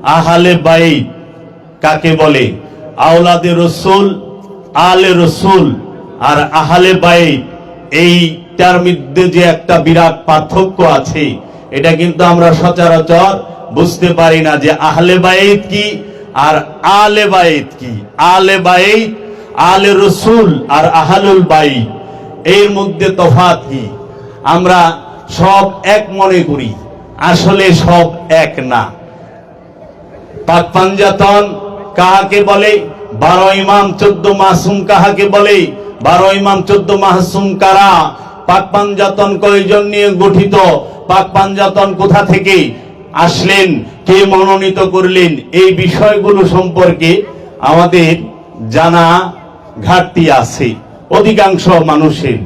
আহলে বাইত কাকে বলে, আওলাদে রসুল, আলে রসুল আর আহলে বাইত, এইটার মধ্যে যে একটা বিরাট পার্থক্য আছে, এটা কিন্তু আমরা সচরাচর বুঝতে পারি না যে আহলে বাইত কি আর আলে বাইত কি। আলে বাইত, আলে রসুল আর আহলুল বাইত, এর মধ্যে তফাৎ কি? আমরা সব এক মনে করি, আসলে সব এক না। পাক পাঞ্জাতন কাহাকে বলে, 12 ইমাম 14 মাসুম কাহাকে বলে, 12 ইমাম 14 মাসুম কারা, পাক পাঞ্জাতন কয়জন নিয়ে গঠিত, পাক পাঞ্জাতন কোথা থেকে আসলেন, কে মনোনীত করলেন, এই বিষয়গুলো সম্পর্কে আমাদের জানা ঘাটতি আছে অধিকাংশ মানুষের।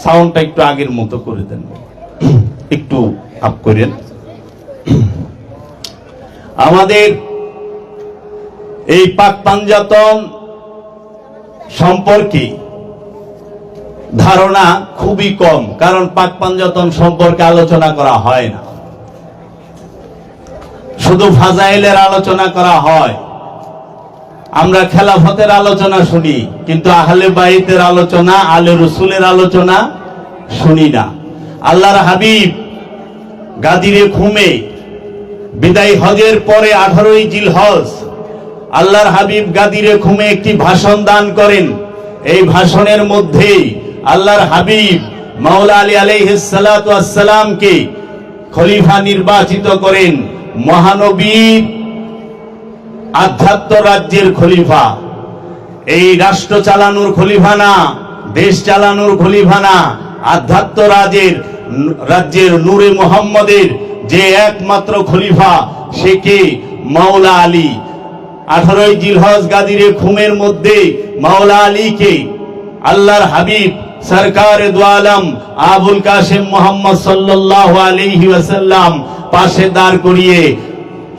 সাউন্ডটা একটু আগের মতো করে দেন, একটু আপ করেন। আমাদের এই পাক পাঞ্জাতন সম্পর্কে ধারণা খুবই কম, কারণ পাক পাঞ্জাতন সম্পর্কে আলোচনা করা হয় না, শুধু ফাজাইলের আলোচনা করা হয়। আমরা খেলাফতের আলোচনা শুনি, কিন্তু আহলে বাইতের আলোচনা, আলে রসুলের আলোচনা শুনি না। আল্লাহর হাবিব গাদিরে খুমে বিদায় হজের পরে 18ই জিলহজ আল্লাহর হাবিব গাদিরে খুমে একটি ভাষণ দান করেন। এই ভাষণের মধ্যে আল্লাহর হাবিব মাওলা আলী আলাইহিস সালাতু ওয়াস সালামকে খলিফা নির্বাচিত করেন, মহানবীর আধ্যাত্ম রাজ্যের খলিফা। এই রাষ্ট্র চালানোর খলিফা না, দেশ চালানোর খলিফা না, আধ্যাত্ম রাজ্যের নূরে মুহাম্মদের যে একমাত্র খলিফা, সে কে? মাওলা আলী। 18ই জিলহজ গাদিরে খুমের মধ্যে মাওলা আলীকে আল্লাহর হাবিব সরকারে দু আলম আবুল কাসেম মুহাম্মদ সাল্লাল্লাহু আলাইহি ওয়াসাল্লাম পাশে দাঁড় করিয়ে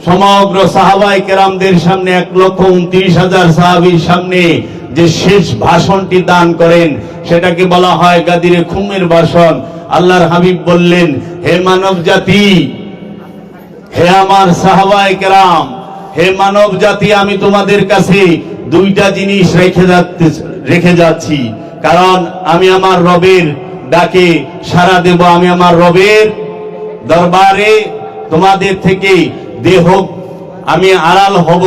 সমগ্র সাহাবায়ে কেরামদের সামনে 1,29,000 সাহাবীর সামনে যে শেষ ভাষণটি দান করেন, সেটাকে বলা হয় গাদিরে খুমের ভাষণ। আল্লাহর হাবিব বললেন, হে মানব জাতি, হে আমার সাহাবায়ে কেরাম, হে মানব জাতি, আমি তোমাদের কাছে দুইটা জিনিস রেখে যাচ্ছি, কারণ আমি আমার রবের ডাকে সাড়া দেব, আমি আমার রবের দরবারে তোমাদের থেকে দেহ আমি আড়াল হব।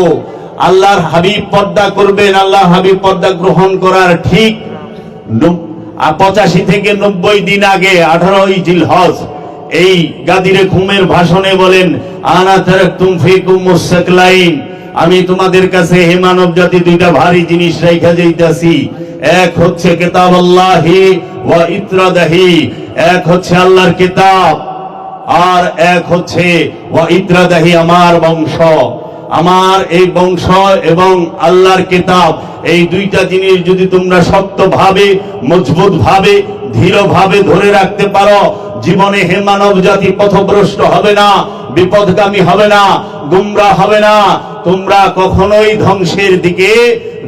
আল্লাহর হাবিব পর্দা করবেন, আল্লাহর হাবিব পর্দা গ্রহণ করার ঠিক 85 থেকে 90 দিন আগে 18ই জিলহজ এই গাদিরে খুমের ভাষণে বলেন, আনা তারাকতুম ফিকুম মুসাকলাইন, আমি তোমাদের কাছে হে মানব জাতি দুইটা ভারী জিনিস রেখে যাইতাছি। এক হচ্ছে কিতাবুল্লাহি ওয়া ইত্রাদাহি, এক হচ্ছে আল্লাহর কিতাব, আর এক হচ্ছে ওয়া ইত্রাদাহি, আমার বংশ। আমার এই বংশ এবং আল্লাহর কিতাব, এই দুইটা জিনিস যদি তোমরা শক্তভাবে, মজবুত ভাবে, দৃঢ়ভাবে ধরে রাখতে পারো, জীবনে হে মানব জাতি পথভ্রষ্ট হবে না, বিপদগামী হবে না, গুমরাহ হবে না, তোমরা কখনোই ধ্বংসের দিকে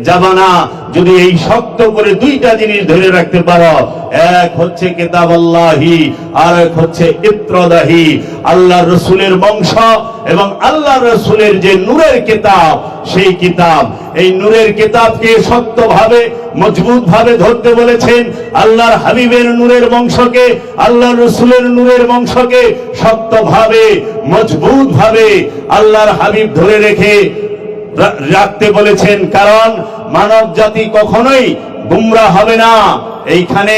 যাবে না, যদি এই শক্ত করে দুইটা জিনিস ধরে রাখতে পারো। এক হচ্ছে কিতাবুল্লাহি, আর এক হচ্ছে ইত্রাদাহি, আল্লাহর রাসূলের বংশ এবং আল্লাহর রাসূলের যে নূরের কিতাব, সেই কিতাব। এই নূরের কিতাবকে শক্তভাবে, মজবুত ভাবে ধরতে বলেছেন। আল্লাহর হাবিবের নূরের বংশকে, আল্লাহর রাসূলের নূরের বংশকে শক্তভাবে, মজবুত ভাবে আল্লাহর হাবিব ধরে রেখে রাখতে বলেছেন, কারণ মানব জাতি কখনোই গুমরাহ হবে না। এইখানে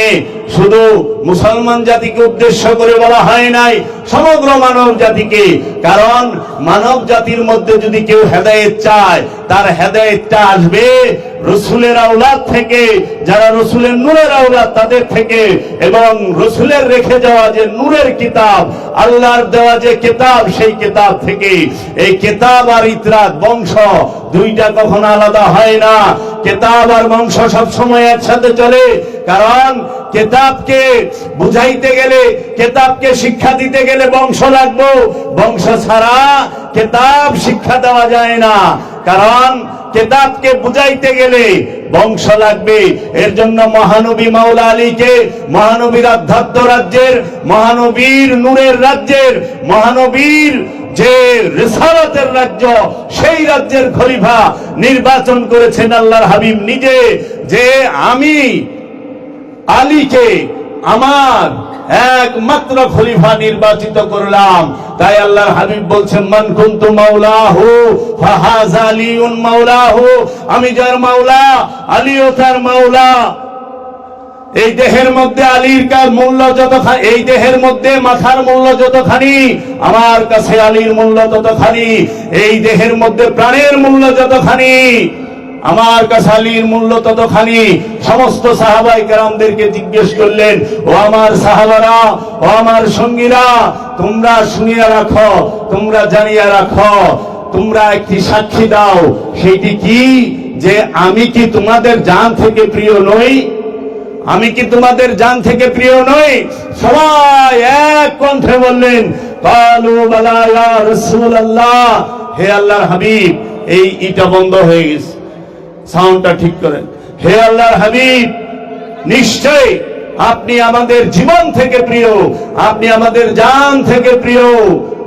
শুধু মুসলমান জাতিকে উদ্দেশ্য করে বলা হয় নাই, সমগ্র মানব জাতিকে, কারণ মানব জাতির মধ্যে যদি কেউ হেদায়েত চায়, তার হেদায়েতটা আসবে রসুলের আওলাদ থেকে, যারা রসুলের নূরের আওলাদ তাদের থেকে, এবং রসুলের রেখে যাওয়া যে নূরের কিতাব, আল্লাহর দেওয়া যে কিতাব, সেই কিতাব থেকে। এই কিতাব আর ইতরাত, বংশ, দুইটা কখনো আলাদা হয় না। কিতাব আর বংশ সব সময় একসাথে চলে, কারণ কিতাবকে বুঝাইতে গেলে, কিতাবকে শিক্ষা দিতে গেলে বংশ লাগবে, বংশ ছাড়া কিতাব শিক্ষা দেওয়া যায় না, কারণ কিতাবকে বুঝাইতে গেলে বংশ লাগবে। এর জন্য মহানবী মাওলা আলীকে মহানবীর আধ্যাত্ম রাজ্যের, মহানবীর নূরের রাজ্যের, মহানবীর যে রিসালাতের রাজ্য, সেই রাজ্যের খলিফা নির্বাচন করেছেন আল্লাহর হাবিব নিজে, যে আমি আলীকে আমার একমাত্র খলিফা নির্বাচিত করলাম। তাই আল্লাহর হাবিব বলছেন, মান কুনতু মাওলাহু ফাহাযা আলিউন মাওলাহু, আমি যার মাওলা আলীও তার মাওলা। এই দেহের মধ্যে আলীর মূল্য যতখানি, এই দেহের মধ্যে মাথার মূল্য যতখানি, আমার কাছে আলীর মূল্য ততখানি। এই দেহের মধ্যে প্রাণের মূল্য যতখানি, আমার কাছে আলীর মূল্য ততখানি। সমস্ত সাহাবায়ে কেরামদেরকে জিজ্ঞেস করলেন, ও আমার সাহাবারা, ও আমার সঙ্গীরা, তোমরা শুনিয়া রাখো, তোমরা জানিয়া রাখো, তোমরা একটি সাক্ষী দাও। সেইটি কি? যে আমি কি তোমাদের জান থেকে প্রিয় নই? আমি কি তোমাদের জান থেকে প্রিয় নই? সবাই এক কণ্ঠে বললেন, কালু বালা ইয়া রাসূলুল্লাহ, হে আল্লাহর হাবিব। এই ইটা বন্ধ হয়ে গেছে, সাউন্ডটা ঠিক করেন। হে আল্লাহর হাবিব, নিশ্চয় আপনি আমাদের জীবন থেকে প্রিয়, আপনি আমাদের জান থেকে প্রিয়।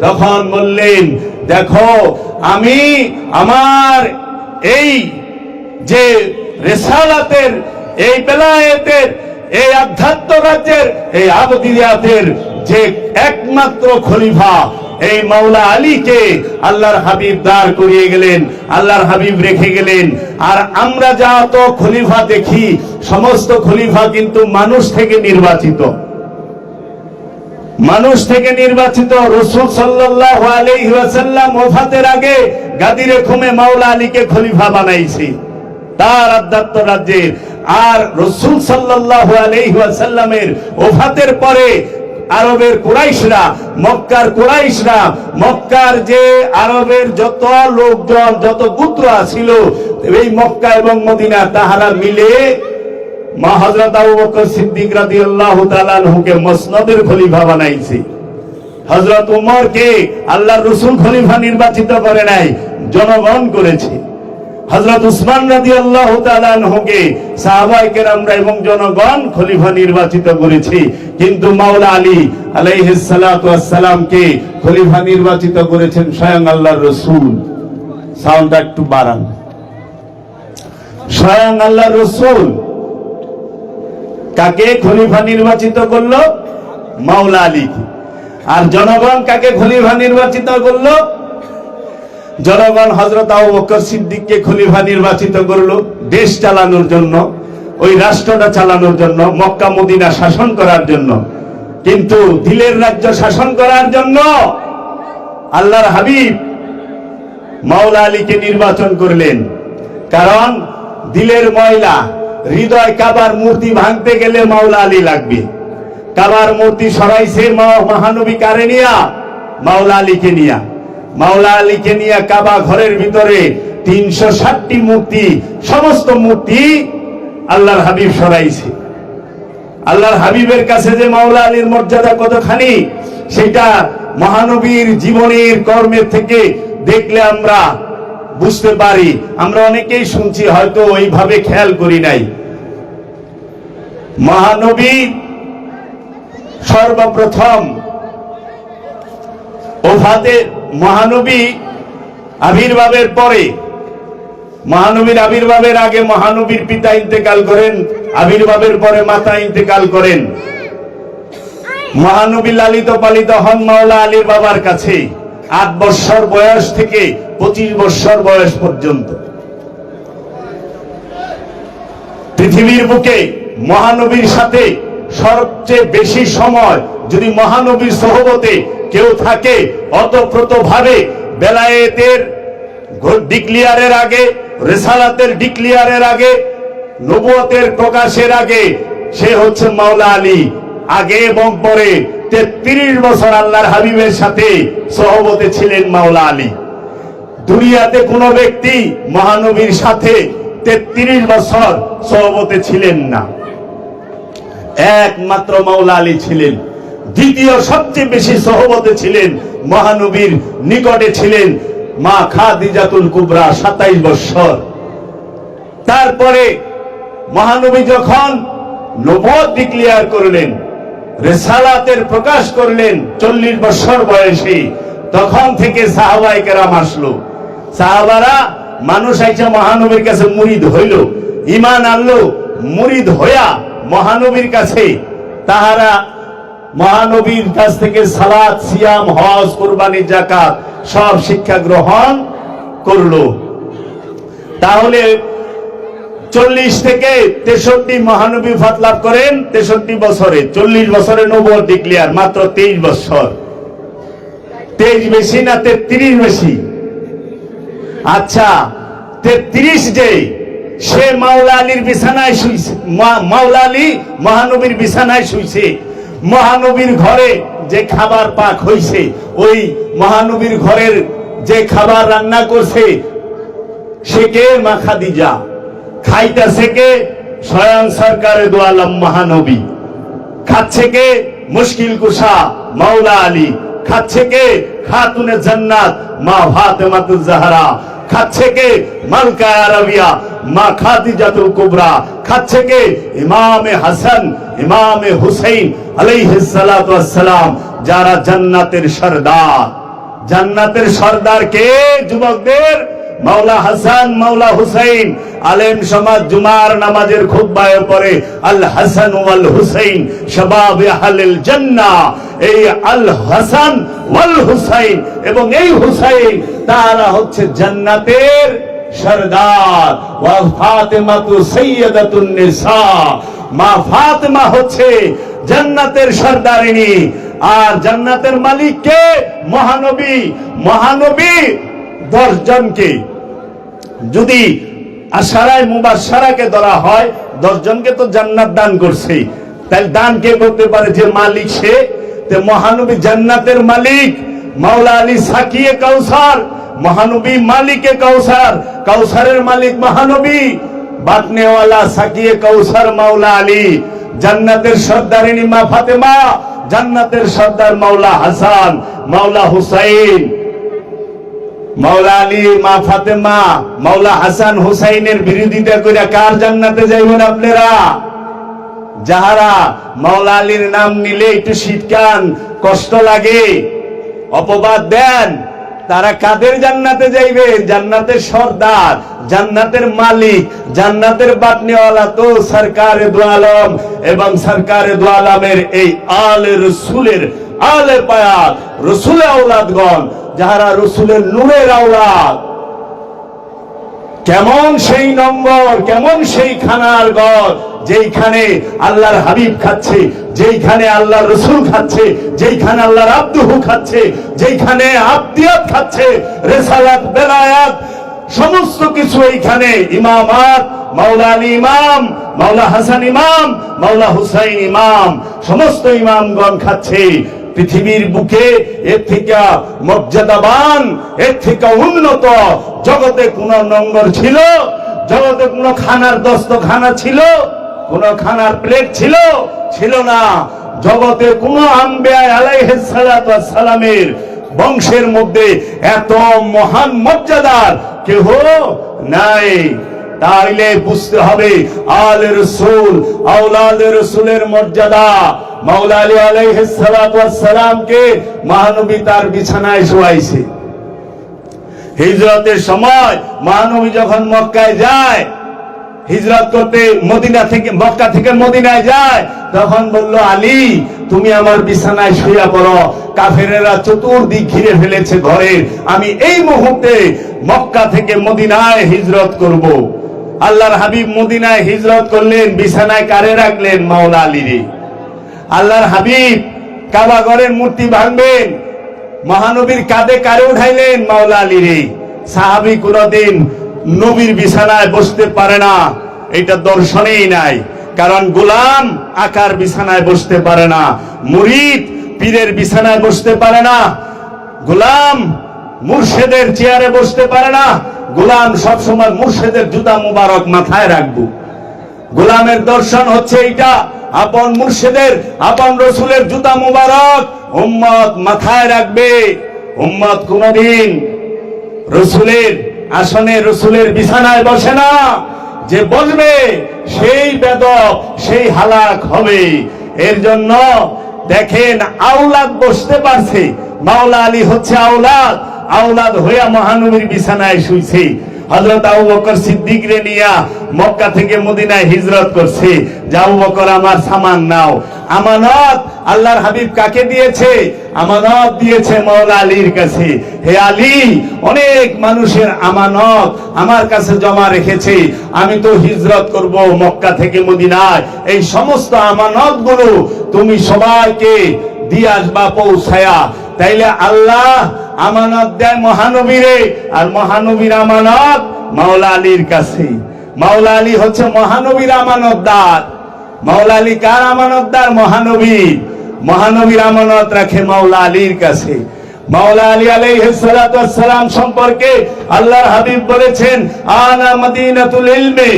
তখন বললেন, দেখো আমি আমার এই যে রিসালাতের, এই বেলায়েতের, এই আধ্যাত্ম রাজ্যের, এই আবদিয়াতের যে একমাত্র খলিফা, এই মাওলা আলীকে আল্লাহর হাবিব দাঁড় করিয়ে গেলেন, আল্লাহর হাবিব রেখে গেলেন। আর আমরা যা তো খলিফা দেখি, সমস্ত খলিফা কিন্তু মানুষ থেকে নির্বাচিত, মানুষ থেকে নির্বাচিত। রাসূল সাল্লাল্লাহু আলাইহি ওয়াসাল্লাম ওফাতের আগে গাদিরে খুমে মাওলা আলীকে খলিফা বানাইছে তার আধ্যাত্ম রাজ্যে। আর রাসূল সাল্লাল্লাহু আলাইহি ওয়াসাল্লামের ওফাতের পরে আরবের কুরাইশরা, মক্কার কুরাইশরা, মক্কার যে আরবের যত লোকজন, যত গোত্র ছিল এই মক্কা এবং মদিনা, তাহারা মিলে মা হযরত আবু বকর সিদ্দিক রাদিয়াল্লাহু তাআলা আনহুকে মসনদের খলিফা বানাইছে। হযরত ওমরকে আল্লাহর রাসূল খলিফা নির্বাচিত করে নাই, জনগণ করেছে। হযরত উসমান রাদিয়াল্লাহু তাআলা আনহুকে সাহাবায়ে কেরামরা এবং জনগণ খলিফা নির্বাচিত করেছে। কিন্তু মাওলা আলী আলাইহিস সালাতু ওয়াস সালামকে খলিফা নির্বাচিত করেছেন স্বয়ং আল্লাহর রাসূল। সাউন্ডটা একটু বাড়ান। স্বয়ং আল্লাহর রাসূল কাকে খলিফা নির্বাচিত করলো? মাওলা আলীকে। আর জনগণ কাকে খলিফা নির্বাচিত করলো? জনগণ হযরত আবু বকর সিদ্দিককে খলিফা নির্বাচিত করলো দেশ চালানোর জন্য, ওই রাষ্ট্রটা চালানোর জন্য, মক্কা মদিনা শাসন করার জন্য। কিন্তু দিলের রাজ্য শাসন করার জন্য আল্লাহর হাবিব মাওলা আলীকে নির্বাচন করলেন। কারণ দিলের ময়লা, হৃদয়, কাবার মূর্তি ভাঙতে গেলে মাওলা আলী লাগবে। কাবার মূর্তি সরাইছে মহানবী কারে নিয়া? মাওলা আলীকে নিয়া। মাওলা আলীকে নিয়ে কাবা ঘরের ভিতরে 360টি মূর্তি, সমস্ত মূর্তি আল্লাহর হাবিব সরাইছে। আল্লাহর হাবিবের কাছে যে মাওলা আলীর মর্যাদা কতখানি, সেটা মহানবীর জীবনের কর্মের থেকে দেখলে আমরা বুঝতে পারি। আমরা অনেকেই শুনছি, হয়তো ওইভাবে খেয়াল করি নাই। মহানবী সর্বপ্রথম ওফাতে, মহানবী আবির্ভাবের পরে, মহানবীর আবির্ভাবের আগে মহানবীর পিতা ইন্তেকাল করেন, আবির্ভাবের পরে মাতা ইন্তেকাল করেন। মহানবী লালিত পালিত হন মাওলা আলীর বাবার কাছে 8 বছর বয়স থেকে 25 বছর বয়স পর্যন্ত। পৃথিবীর বুকে মহানবীর সাথে সবচেয়ে বেশি সময় যদি মহানবীর সোহবতে কেউ থাকে, অতপ্রত ভাবে বেলায়েতের ডিক্লিয়ারের আগে, রিসালাতের ডিক্লিয়ারের আগে, নবুয়তের প্রকাশের আগে, সে হচ্ছে মাওলা আলী। আগে এবং পরে 33 বছর আল্লাহর হাবিবের সাথে সোহবতে ছিলেন মাওলা আলী। দুনিয়াতে কোনো ব্যক্তি মহানবীর সাথে 33 বছর সোহবতে ছিলেন না, একমাত্র মাওলা আলী ছিলেন। দ্বিতীয় সবচেয়ে বেশি সোহবতে ছিলেন, মহানবীর নিকটে ছিলেন মা খাদিজাতুল কুবরা 27 বছর। তারপরে মহানবী যখন নবুয়ত ডিক্লেয়ার করলেন, রিসালাতের প্রকাশ করলেন 40 বছর বয়সে, তখন থেকে সাহাবায়ে কেরাম আসলো। সাহাবারা মানুষ আইসা মহানবীর কাছে মুরিদ হইল, ঈমান আনলো, মুরিদ হইয়া মহানবীর কাছে তাহারা মহানবীর কাছ থেকে সালাত, সিয়াম, হজ, কুরবানি, যাকাত সব শিক্ষা গ্রহণ করলো। তাহলে 40 থেকে 63 মহানবী ওফাত লাভ করেন 63 বছরে। 40 বছরে নবুয়ত ডিক্লেয়ার, মাত্র 23 বছর। 23 বেশি না 33 বেশি? আচ্ছা, 33 যে সে মাওলা আলীর বিছানায় শুইছে, মাওলা আলী মহানবীর বিছানায় শুইছে। মহানবীর ঘরে যে খাবার পাক হইছে, ওই মহানবীর ঘরের যে খাবার রান্না করছে সে কে? মা খাদিজা। খাইতেছে কে? স্বয়ং সরকারে দো আলম মহানবী। খাচ্ছে কে? মুশকিল কুশা মাওলা আলী। খাচ্ছে কে? খাতুনে জান্নাত মা ফাতেমাতুজ জাহরা। খাচ্ছে কে? মালকা আরবিয়া মা খাদিজাতুল কুবরা। খাচ্ছে কে? ইমামে হাসান, ইমামে হুসাইন আলাইহিস সালাতু ওয়াস সালাম, যারা জান্নাতের সরদার। জান্নাতের সরদার কে? যুবকদের মাওলা হাসান, মাওলা হুসাইন। আলেম সমাজ জুমার নামাজের খুতবায় পড়ে আল হাসান ওয়াল হুসাইন শাবাব আহলিল জান্নাহ। এই আল হাসান ওয়াল হুসাইন এবং এই হুসাইন তারা হচ্ছে জান্নাতের সরদার। ওয়া ফাতেমাতু সাইয়্যিদাতুন নিসা, মা ফাতেমা হচ্ছে জান্নাতের সরদারিনী। আর জান্নাতের মালিক কে? মহানবী। মহানবী 10 জনকে যদি আশারায়ে মুবাশশারাকে ধরা হয়, 10 জনকে তো জান্নাত দান করছে। তাই দান কে করতে পারে? যে মালিক সে। তে মহানবী জান্নাতের মালিক। মাওলা আলী সাকিয়ে কাউসার, মহানবী মালিকে কাউসার। কাউসারের মালিক মহানবী, বাটনেওয়ালা সাকিয়ে কাউসার মাওলা আলী। জান্নাতের সর্দারিনী মা ফাতেমা, জান্নাতের সর্দার মাওলা হাসান, মাওলা হুসাইন। মাওলা আলী, মা ফাতেমা, মাওলা হাসান, হুসাইনের বিরোধিতা করে কার জান্নাতে যাইবেন আপনারা? যাহারা মাওলা আলীর নাম নিলে একটু শীতকান কষ্ট লাগে, অপবাদ দেন, তারা কাদের জান্নাতে যাইবে? জান্নাতের সর্দার, জান্নাতের মালিক, জান্নাতের বাটনেওয়ালা তো সরকারে দো আলম এবং সরকারে দো আলমের এই আলে রসুলের আলে পায়াত রসুলের আওলাদগণ, যাহারা রসুলের নূরের আওলাদ। কেমন সেই নম্বর, কেমন সেই খানার ঘর যেইখানে আল্লাহর হাবিব খাচ্ছে, যেইখানে আল্লাহর রসুল খাচ্ছে, যেইখানে আল্লাহর আব্দুহু খাচ্ছে, যেইখানে আব্দিয়াত খাচ্ছে, রেসালাত, বেলায়াত সমস্ত কিছু এইখানে। ইমামাত, মাওলা আলী ইমাম, মাওলা হাসান ইমাম, মাওলা হুসাইন ইমাম, সমস্ত ইমামগণ খাচ্ছে। পৃথিবীর বুকে এর থেকে মর্যাদাবান, এর থেকে উন্নত জগতে কোন নম্বর ছিল? জগতে কোন খানার দস্তখানা ছিল? কোন খানার প্লেট ছিল? ছিল না। জগতে কোন আম্বিয়া আলাইহিস সালাতু ওয়াস সালামের বংশের মধ্যে এত মহান মর্যাদার কেহ নাই। তাইলে বুঝতে হবে আলে রসুল, আওলাদে রসুলের মর্যাদা। মাওলা আলী আলাইহিস সালাতু ওয়াস সালামকে মহানবী তার বিছানায় শোয়াইছে। হিজরতের সময় মহানবী যখন মক্কায় যায়, হিজরত করতে মদিনা থেকে, মক্কা থেকে মদিনায় যায়, তখন বলল আলী তুমি আমার বিছানায় শুয়ে পড়ো, কাফেরেরা চতুর্দিক ঘিরে ফেলেছে ঘরে, আমি এই মুহূর্তে মক্কা থেকে মদিনায় হিজরত করব। আল্লাহর হাবিব মদিনায় হিজরত করলেন, বিছানায় কারে রাখলেন? মাওলা আলীরে। আল্লাহর হাবিব কাবা ঘরের মূর্তি ভাঙবেন, মহানবীর কাঁধে কারে উঠাইলেন? মাওলা আলীরে। সাহাবী কোনদিন নবীর বিছানায় বসতে পারে না, এটা দর্শনেই নাই। কারণ গোলাম আকার বিছানায় বসতে পারে না, মুরিদ পীরের বিছানায় বসতে পারে না, গোলাম মুর্শেদের চেয়ারে বসতে পারে না। গোলাম সবসময় মুর্শেদের জুতা মুবারক মাথায় রাখবো। গোলামের দর্শন হচ্ছে এইটা, আপন মুর্শেদের, আপন রসুলের জুতা মুবারক উম্মত মাথায় রাখবে। উম্মত কোনদিন রসুলের আসনে, রসুলের বিছানায় বসে না। যে বসবে সেই বেদক, সেই হালাক হবে। এর জন্য দেখেন আওলাদ বসতে পারছে, মাওলা আলী হচ্ছে আওলাদ, আওলাদ হইয়া মহানবীর বিছানায় শুইছে। হযরত আবু বকর সিদ্দিক রে নিয়া মক্কা থেকে মদিনায় হিজরত করছে, যে আবু বকর আমার সামান নাও। আমানত আল্লাহর হাবিব কাকে দিয়েছে? আমানত দিয়েছে মাওলা আলীর কাছে। হে আলী, অনেক মানুষের আমানত আমার কাছে জমা রেখেছে, আমি তো হিজরত করব মক্কা থেকে মদিনায়, এই সমস্ত আমানত গুলো তুমি সবাইকে দিয়ে আসবা পৌঁছায়া। তাইলে আল্লাহ আমানত দেয় মহানবীরে, আর মহানবীর আমানত মাওলা আলীর কাছে। মাওলা আলী হচ্ছে মহানবীর আমানতদার। মাওলা আলী কার আমানতদার? মহানবী। মহানবীর আমানত রাখে মাওলা আলীর কাছে। মাওলা আলী আলাইহিস সালাতু ওয়াস সালাম সম্পর্কে আল্লাহর হাবিব বলেছেন, আনা মদিনাতুল ইলমি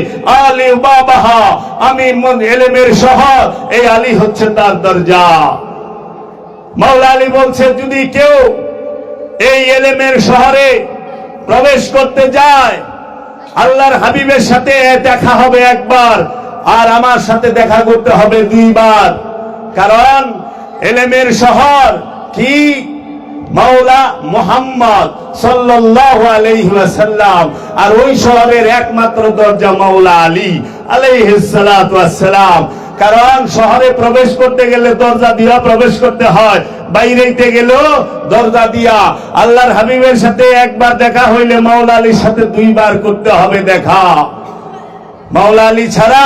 আলী বাবাহা, আমি ইলমের শহর, এই আলী হচ্ছে তার দরজা। মাওলা আলী বলছে, যদি কেউ এই ইলমের শহরে প্রবেশ করতে যায়, আল্লাহর হাবিবের সাথে দেখা হবে একবার, আর আমার সাথে দেখা করতে হবে দুইবার। কারণ ইলমের শহর কি? মাওলা মুহাম্মদ সাল্লাল্লাহু আলাইহি ওয়াসাল্লাম, আর ওই শহরের একমাত্র দরজা মাওলা আলী আলাইহিস সালাতু ওয়াস সালাম। কারণ শহরে প্রবেশ করতে গেলে দরজা দিয়া প্রবেশ করতে হয়, বাইরেতে গেলেও দরজা দিয়া। আল্লাহর হাবিবের সাথে একবার দেখা হইলে মাওলা আলীর সাথে দুইবার করতে হবে দেখা। মাওলা আলী ছাড়া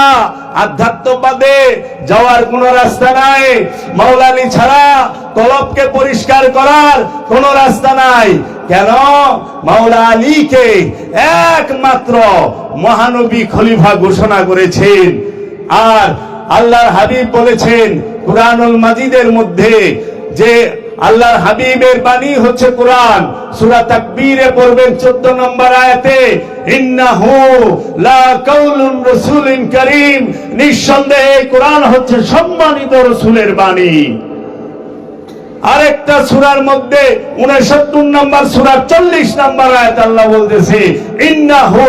আধ্যাত্মবাদে যাওয়ার কোন রাস্তা নাই। মাওলা আলী ছাড়া কলবকে পরিষ্কার করার কোন রাস্তা নাই। কেন? মাওলা আলীকে একমাত্র মহানবী খলিফা ঘোষণা করেছেন। আর আল্লাহর হাবিব বলেছেন কুরআনুল মাজিদের মধ্যে, যে আল্লাহর হাবিবের বাণী হচ্ছে কোরআন। সূরা তাকবীরে পড়বেন 14 নম্বর আয়াতে, ইন্নাহু লা কাউলুন রাসূলিন কারীম, নিঃসন্দেহে কোরআন হচ্ছে সম্মানিত রাসূলের বাণী। আরেকটা সূরার মধ্যে 69 নম্বর সূরা 40 নম্বর আয়াত আল্লাহ বলতেছে, ইন্নাহু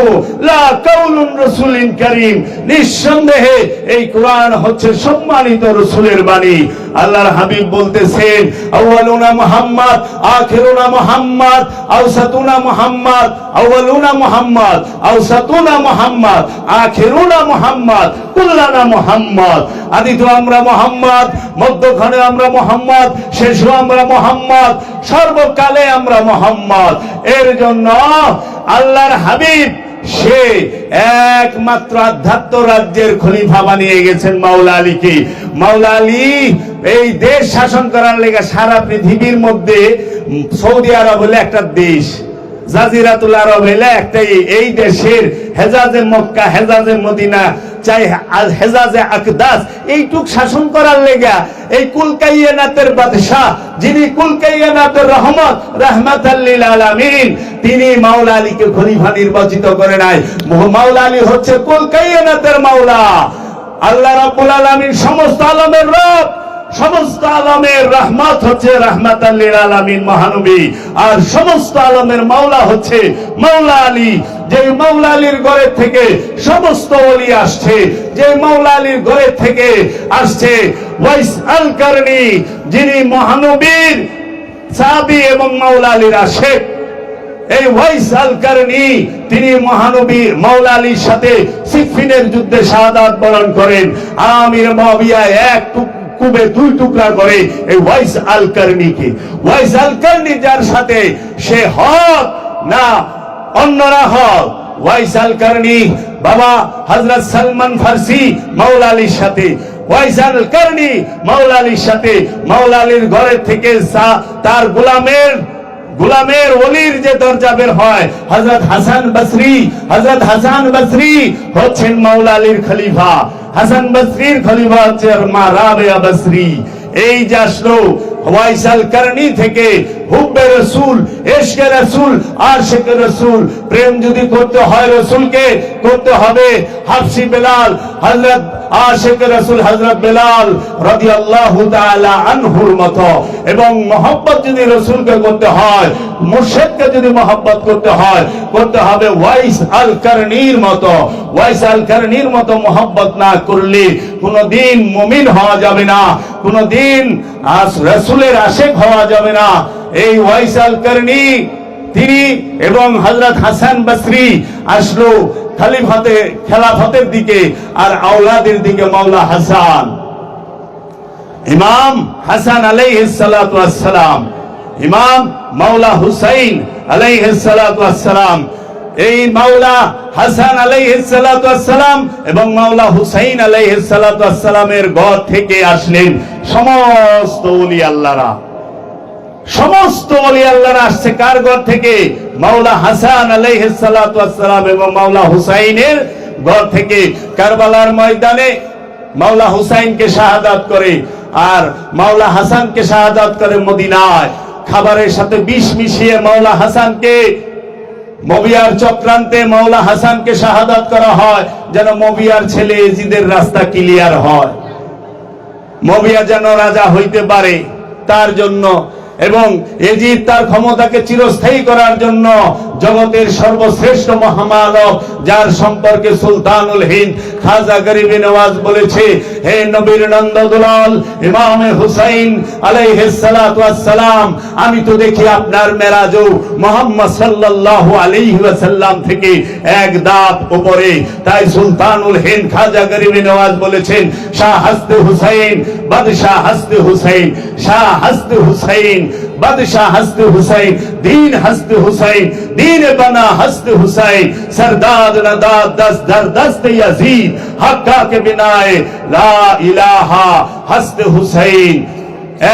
লা কাউলুন রাসূলিন কারীম, নিঃসন্দেহে এই কোরআন হচ্ছে সম্মানিত রাসূলের বাণী। আল্লাহর হাবিব বলতেছেন, আউয়ালুনা মুহাম্মদ, আখিরুনা মুহাম্মদ, আওসাতুনা মুহাম্মদ, আউয়ালুনা মুহাম্মদ, আওসাতুনা মুহাম্মদ, আখিরুনা মুহাম্মদ, কুল্লানা মুহাম্মদ। আদি তো আমরা মুহাম্মদ, মধ্যখানে আমরা মুহাম্মদ, শেষও আমরা মুহাম্মদ, সর্বকালে আমরা মুহাম্মদ। এর জন্য আল্লাহর হাবিব সে একমাত্র আধ্যাত্ম রাজ্যের খলিফা বানিয়ে গেছেন মাওলা আলীকে। মাওলা আলী এই দেশ শাসন করার লেগে সারা পৃথিবীর মধ্যে সৌদি আরব হলে একটা দেশ, জাজিরাতুল আরব হলে একটাই, এই দেশের হেজাজে মক্কা, হেজাজে মদিনা, চাই হেজাজে আকদাস, এইটুক শাসন করার লেগা এই কুল কায়নাতের বাদশাহ, যিনি কুল কায়নাতের রহমত, রাহমাতাল লিল আলামিন, তিনি মাওলা আলীকে খলিফা নির্বাচিত করে নাই। মাওলা আলী হচ্ছে কুল কায়নাতের মাওলা। আল্লাহ রাব্বুল আলামিন সমস্ত আলমের রব, সমস্ত আলমের রহমত হচ্ছে রাহমাতাল লিল আলামিন মহানবী, আর সমস্ত আলমের মাওলা হচ্ছে মাওলা আলী। যে মাওলা আলীর ঘরে থেকে সমস্ত ওলি আসছে, যে মাওলা আলীর ঘরে থেকে আসছে ওয়াইস আল কারনি, যিনি মহানবীর সাহাবী এবং মাওলা আলীর আশিক। এই ওয়াইস আল কারনি তিনি মহানবী মাওলা আলীর সাথে সিফিনের যুদ্ধে শাহাদাত বরণ করেন। আমির মুআবিয়া এক কুবে দুই টুকরা করে এই ওয়াইস আল কারনিকে। ওয়াইস আল কারনি যার সাথে, সে হক না অন্যরা হক। ওয়াইস আল কারনি বাবা হযরত সালমান ফারসি মাওলা আলীর সাথে, ওয়াইস আল কারনি মাওলা আলীর সাথে। মাওলা আলীর ঘরের থেকে তার গোলামের ওলির যে দরজা বের হয়, হযরত হাসান বসরি, হযরত হাসান বসরি হচ্ছেন মাওলা আলীর খলিফা। হাসান বসরির খলিফা হচ্ছে মা রাবিয়া বসরি। এই যে আসলো ওয়াইস আল কারনি থেকে, হুব্বে রাসূল, ইশকে রাসূল, আশিকে রাসূল, প্রেম যদি করতে হয় রাসূলকে, করতে হবে হাবশি বেলাল, হযরত আশিকে রাসূল হযরত বেলাল রাদিয়াল্লাহু তাআলা আনহুর মতো। এবং মহব্বত যদি রাসূলকে করতে হয়, মুর্শিদকে যদি মহব্বত করতে হয়, করতে হবে ওয়াইস আল কারনির মতো। ওয়াইস আল কারনির মতো মহব্বত না করলে কোনদিন মুমিন হওয়া যাবে না, কোনদিন রাসূলের আশিক হওয়া যাবে না। এই ওয়াইস আল কারনি তিনি এবং হযরত হাসান বসরি আসলো খেলাফতের দিকে, আর আওলাদের দিকে মাওলা হাসান, ইমাম হাসান আলাইহিস সালাতু ওয়াস সালাম, ইমাম মাওলা হুসাইন আলাইহিস সালাতু ওয়াস সালাম। এই মাওলা হাসান আলাইহিস সালাতু ওয়াস সালাম এবং মাওলা হুসাইন আলাইহিস সালাতু ওয়াস সালামের ঘর থেকে আসলেন সমস্ত ওলি আল্লাহরা। সমস্ত ওলি আল্লাহরা আসছে কার ঘর থেকে? মাওলা হাসান আলাইহিস সালাতু ওয়াস সালাম এবং মাওলা হুসাইনের ঘর থেকে। কারবালার ময়দানে মাওলা হুসাইনকে শাহাদাত করে আর মাওলা হাসানকে শাহাদাত করে মদিনায়। খাবারের সাথে বিষ মিশিয়ে মাওলা হাসানকে, মবিয়ার চক্রান্তে মাওলা হাসানকে শাহাদাত করা হয় যেন মবিয়ার ছেলে এজিদের রাস্তা ক্লিয়ার হয়, মবিয়া যেন রাজা হইতে পারে তার জন্য, এবং এজিদ তার ক্ষমতাকে চিরস্থায়ী করার জন্য জগতের সর্বশ্রেষ্ঠ মহামানব যার সম্পর্কে সুলতানুল হিন্দ খাজা গরিব নওয়াজ বলেছে, হে নবীর নন্দদুলাল ইমামে হুসাইন আলাইহিস সালাতু ওয়াস সালাম, আমি তো দেখি আপনার মেরাজও মুহাম্মদ সাল্লাল্লাহু আলাইহি ওয়াসাল্লাম থেকে এক ধাপ উপরে। তাই সুলতানুল হিন্দ খাজা গরিব নওয়াজ বলেছেন, শাহ হস্তে হুসাইন বাদশাহ হস্তে হুসাইন, শাহ হস্তে হুসাইন বাদশাহ হস্তে হুসাইন, দীন হস্তে হুসাইন, दीन बना हस्त हुसैन, सरदाद नदाद दस दर दस्त यजीद, हक्का के बिनाए ला इलाहा हस्त हुसैन।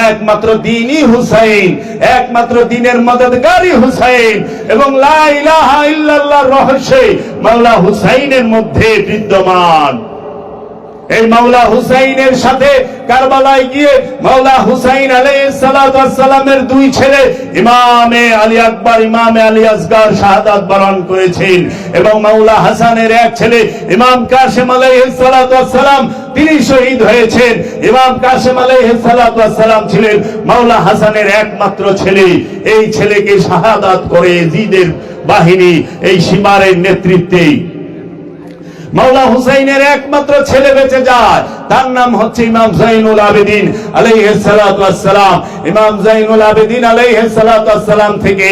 একমাত্র দ্বীনই হুসাইন, একমাত্র দ্বীনের মদদগারী হুসাইন এবং লা ইলাহা ইল্লাল্লাহর রহস্য মাওলা হুসাইনের মধ্যে বিদ্যমান। এই মাওলা হুসাইনের সাথে কারবালায় গিয়ে মাওলা হুসাইন আলাইহিস সালাতু ওয়াস সালামের দুই ছেলে ইমামে আলী আকবর, ইমামে আলী আসগর শাহাদাত বরণ করেছেন, এবং মাওলা হাসানের এক ছেলে ইমাম কাসেম আলাইহিস সালাতু ওয়াস সালাম তিনি শহীদ হয়েছেন। ইমাম কাসেম আলাইহিস সালাতু ওয়াস সালাম ছিলেন মাওলা হাসানের একমাত্র ছেলে। এই ছেলেকে শাহাদাত করে এজিদের বাহিনী এই সীমারের নেতৃত্বে মাওলা হুসাইনের একমাত্র ছেলে বেঁচে যায়, তার নাম হচ্ছে ইমাম জাইনুল আবেদিন আলাইহিস সালাতু ওয়াস সালাম। ইমাম জাইনুল আবেদিন আলাইহিস সালাতু ওয়াস সালাম থেকে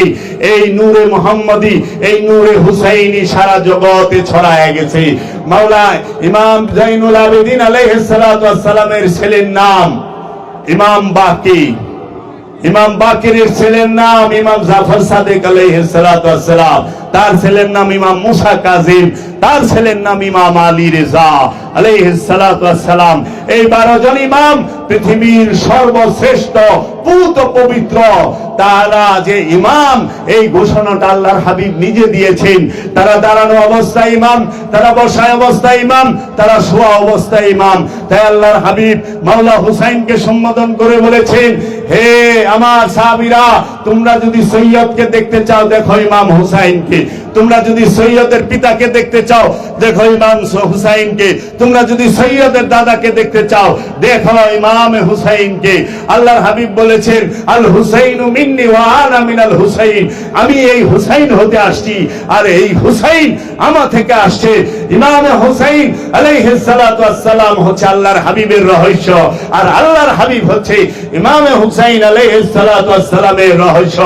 এই নূরে মুহাম্মদি, এই নূরে হুসাইনি সারা জগতে ছড়ায় গেছে। মাওলা ইমাম জাইনুল আবেদিন আলাইহিস সালাতু ওয়াস সালামের ছেলের নাম ইমাম বাকি, ইমাম বাকিরের ছেলের নাম ইমাম জাফর সাদেক আলাইহিস সালাতু ওয়াস সালাম, তার ছেলের নাম ইমাম মুসা কাজিম, তার ছেলের নাম ইমাম আলী রেজা আলাইহিস সালাতু ওয়াস সালাম। এই 12 জন ইমাম পৃথিবীর সর্বশ্রেষ্ঠ পুত পবিত্র। তারা যে ইমাম এই ঘোষণাটা আল্লাহর হাবিব নিজে দিয়েছেন। তারা দাঁড়ানো অবস্থায় ইমাম, তারা বসা অবস্থায় ইমাম, তারা শোয়া অবস্থায় ইমাম। তাই আল্লাহর হাবিব মাওলা হুসাইনকে সম্বোধন করে বলেছেন, হে আমার সাহাবীরা, তোমরা যদি সৈয়দকে দেখতে চাও দেখো ইমাম হুসাইনকে, তোমরা যদি সৈয়দের পিতাকে দেখতে চাও দেখো ইমাম হুসাইনকে, তোমরা যদি সৈয়দের দাদাকে দেখতে চাও দেখো ইমাম হুসাইনকে। আল্লাহর হাবিব বলেছেন, আল হুসাইনু মিন্নি ওয়া আনা মিনাল হুসাইন, আমি এই হুসাইন হতে আসছি আর এই হুসাইন আমার থেকে আসছে। ইমাম হুসাইন আলাইহিস সালাতু ওয়াস সালাম হচ্ছে আল্লাহর হাবিবের রহস্য, আর আল্লাহর হাবিব হচ্ছে ইমাম হুসাইন আলাইহিস সালাতু ওয়াস সালামের রহস্য।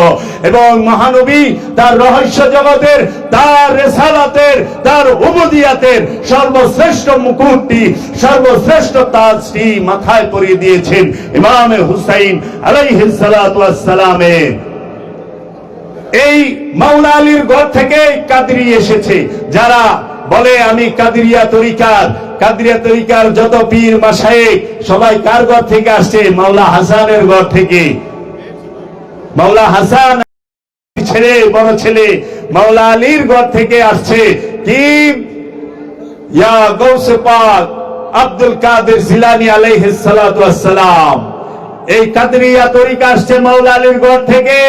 এবং মহানবী তার রহস্য জগতের, তার রিসালাতের, তার উবুদিয়াতের সর্বশ্রেষ্ঠ মুকুটটি, সর্বশ্রেষ্ঠ তাজটি মাথায় পরিয়ে দিয়েছেন ইমাম হুসাইন আলাইহিস সালাতু ওয়াস সালামের। এই মাওলা আলীর ঘর থেকে কাদরি এসেছে। যারা বলে আমি কাদরিয়া তরিকার, কাদরিয়া তরিকার যত পীর মাশায়েখ সবাই কার ঘর থেকে আসছে? মাওলা হাসানের ঘর থেকে। মাওলা হাসান ছেলে, বড় ছেলে মাওলা আলীর ঘর থেকে আসছে। কি? ইয়া গৌসে পাক আব্দুল কাদের জিলানী আলাইহিস সালাতু ওয়াস সালাম। এই কাদরিয়া তরিকা আসছে মাওলা আলীর ঘর থেকে।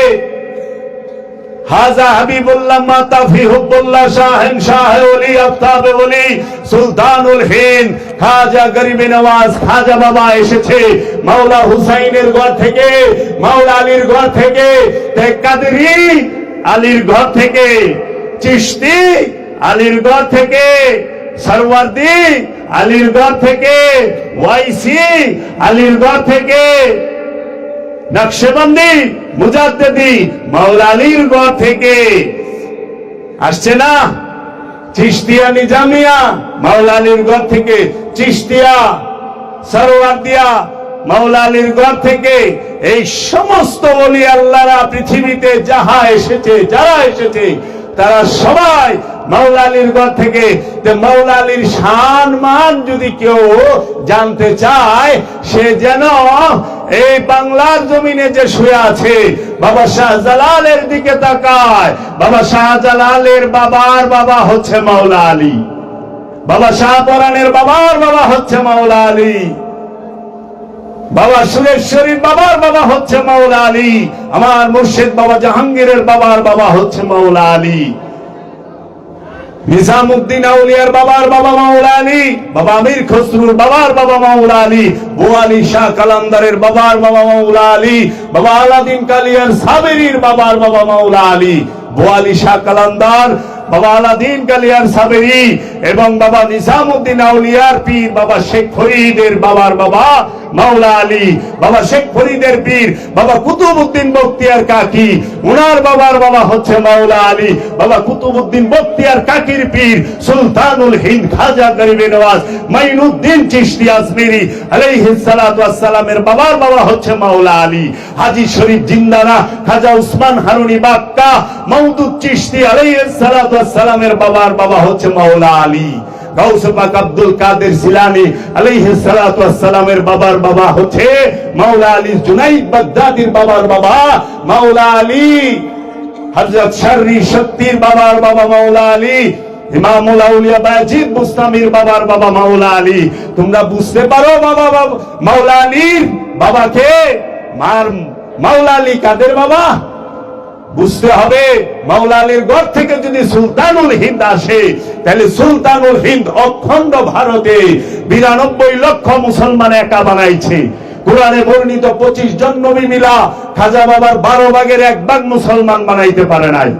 হাজা হাবিবুল্লাহ মাতা ফি হুব্বুল্লাহ শাহেন শাহ ওলি আফতাব ওলি সুলতানুল হিন্দ খাজা গরিব নওয়াজ খাজা বাবা এসেছে মাওলা হুসাইনের ঘর থেকে, মাওলা আলীর ঘর থেকে। কাদরি আলীর ঘর থেকে, চিশতি আলীর ঘর থেকে, সরওয়ার্দি আলীর ঘর থেকে, ওয়াইসি আলীর ঘর থেকে, নকশবন্দি, মুজাদ্দিদি মাওলা আলীর ঘর থেকে আসছে না। চিশতিয়া নিজামিয়া মাওলা আলীর ঘর থেকে, চিশতিয়া সরওয়ার্দিয়া মাওলা আলীর ঘর থেকে। এই সমস্ত ওলি আল্লাহরা পৃথিবীতে যারা এসেছে তারা সবাই মাওলা আলীর ঘর থেকে। মাওলা আলীর শান মান যদি কেউ জানতে চায়, সে যেন এই বাংলার জমিনে যে শুয়ে আছে বাবা শাহজালালের দিকে তাকায়। বাবা শাহজালালের বাবার বাবা হচ্ছে মাওলা আলী, বাবা শাহপরানের বাবার বাবা হচ্ছে মাওলা আলী, বাবা সুরেশ্বরীর বাবার বাবা হচ্ছে মাওলা আলী, আমার মুর্শিদ বাবা জাহাঙ্গীরের বাবার বাবা হচ্ছে মাওলা আলী, নিজামুদ্দিন আউলিয়ার বাবার বাবা মাওলা আলী, বাবা আমির খসরুর বাবার বাবা মাওলা আলী, বোয়ালি শাহ কালান্দারের বাবার বাবা মাওলা আলী, বাবা আলাদিন কালিয়ার সাবেরির বাবার বাবা মাওলা আলী। বোয়ালি শাহ কালান্দার, বাবা আলাদিন কালিয়ার সাবেরি এবং বাবা নিজামুদ্দিন আউলিয়ার পীর বাবা শেখ ফরিদের বাবার বাবা মাওলা আলী, বাবা শেখ ফরিদের পীর বাবা কুতুবউদ্দিন বখতিয়ার কাকি, উনার বাবার বাবা হচ্ছে মাওলা আলী। বাবা কুতুবউদ্দিন বখতিয়ার কাকির পীর সুলতানুল হিন্দ খাজা গরিবে নওয়াজ মাইনুদ্দিন চিশতি আজমিরি আলাইহিস সালাতু ওয়াস সালামের বাবার বাবা হচ্ছে মাওলা আলী। হাজী শরীফ জিন্দানা খাজা উসমান হারুনি বাক্কা মওদুদ চিশতি আলাইহিস সালাতু ওয়াস সালামের বাবার বাবা হচ্ছে মাওলা আলী। গাউসে পাক আব্দুল কাদের জিলানী আলাইহিস সালাতু ওয়াস সালামের বাবার বাবা হচ্ছে মাওলা আলী। জুনাইদ বাগদাদির বাবার বাবা মাওলা আলী। হযরত শররি শক্তির বাবার বাবা মাওলা আলী। ইমামুল আউলিয়া বাজিদ বুস্তামির বাবার বাবা মাওলা আলী। তোমরা বুঝতে পারো বাবা মাওলা আলীর বাবাকে? মাওলা আলী কাদের বাবা? বুঝতে হবে মাওলা আলীর ঘর থেকে যদি সুলতানুল হিন্দ আসে, তাহলে সুলতানুল হিন্দ অখণ্ড ভারতে 92 লক্ষ মুসলমান একা বানাইছে। কোরআনে বর্ণিত 25 জন নবী মিলা খাজা বাবার 12 ভাগের 1 ভাগ মুসলমান বানাইতে পারে নাই।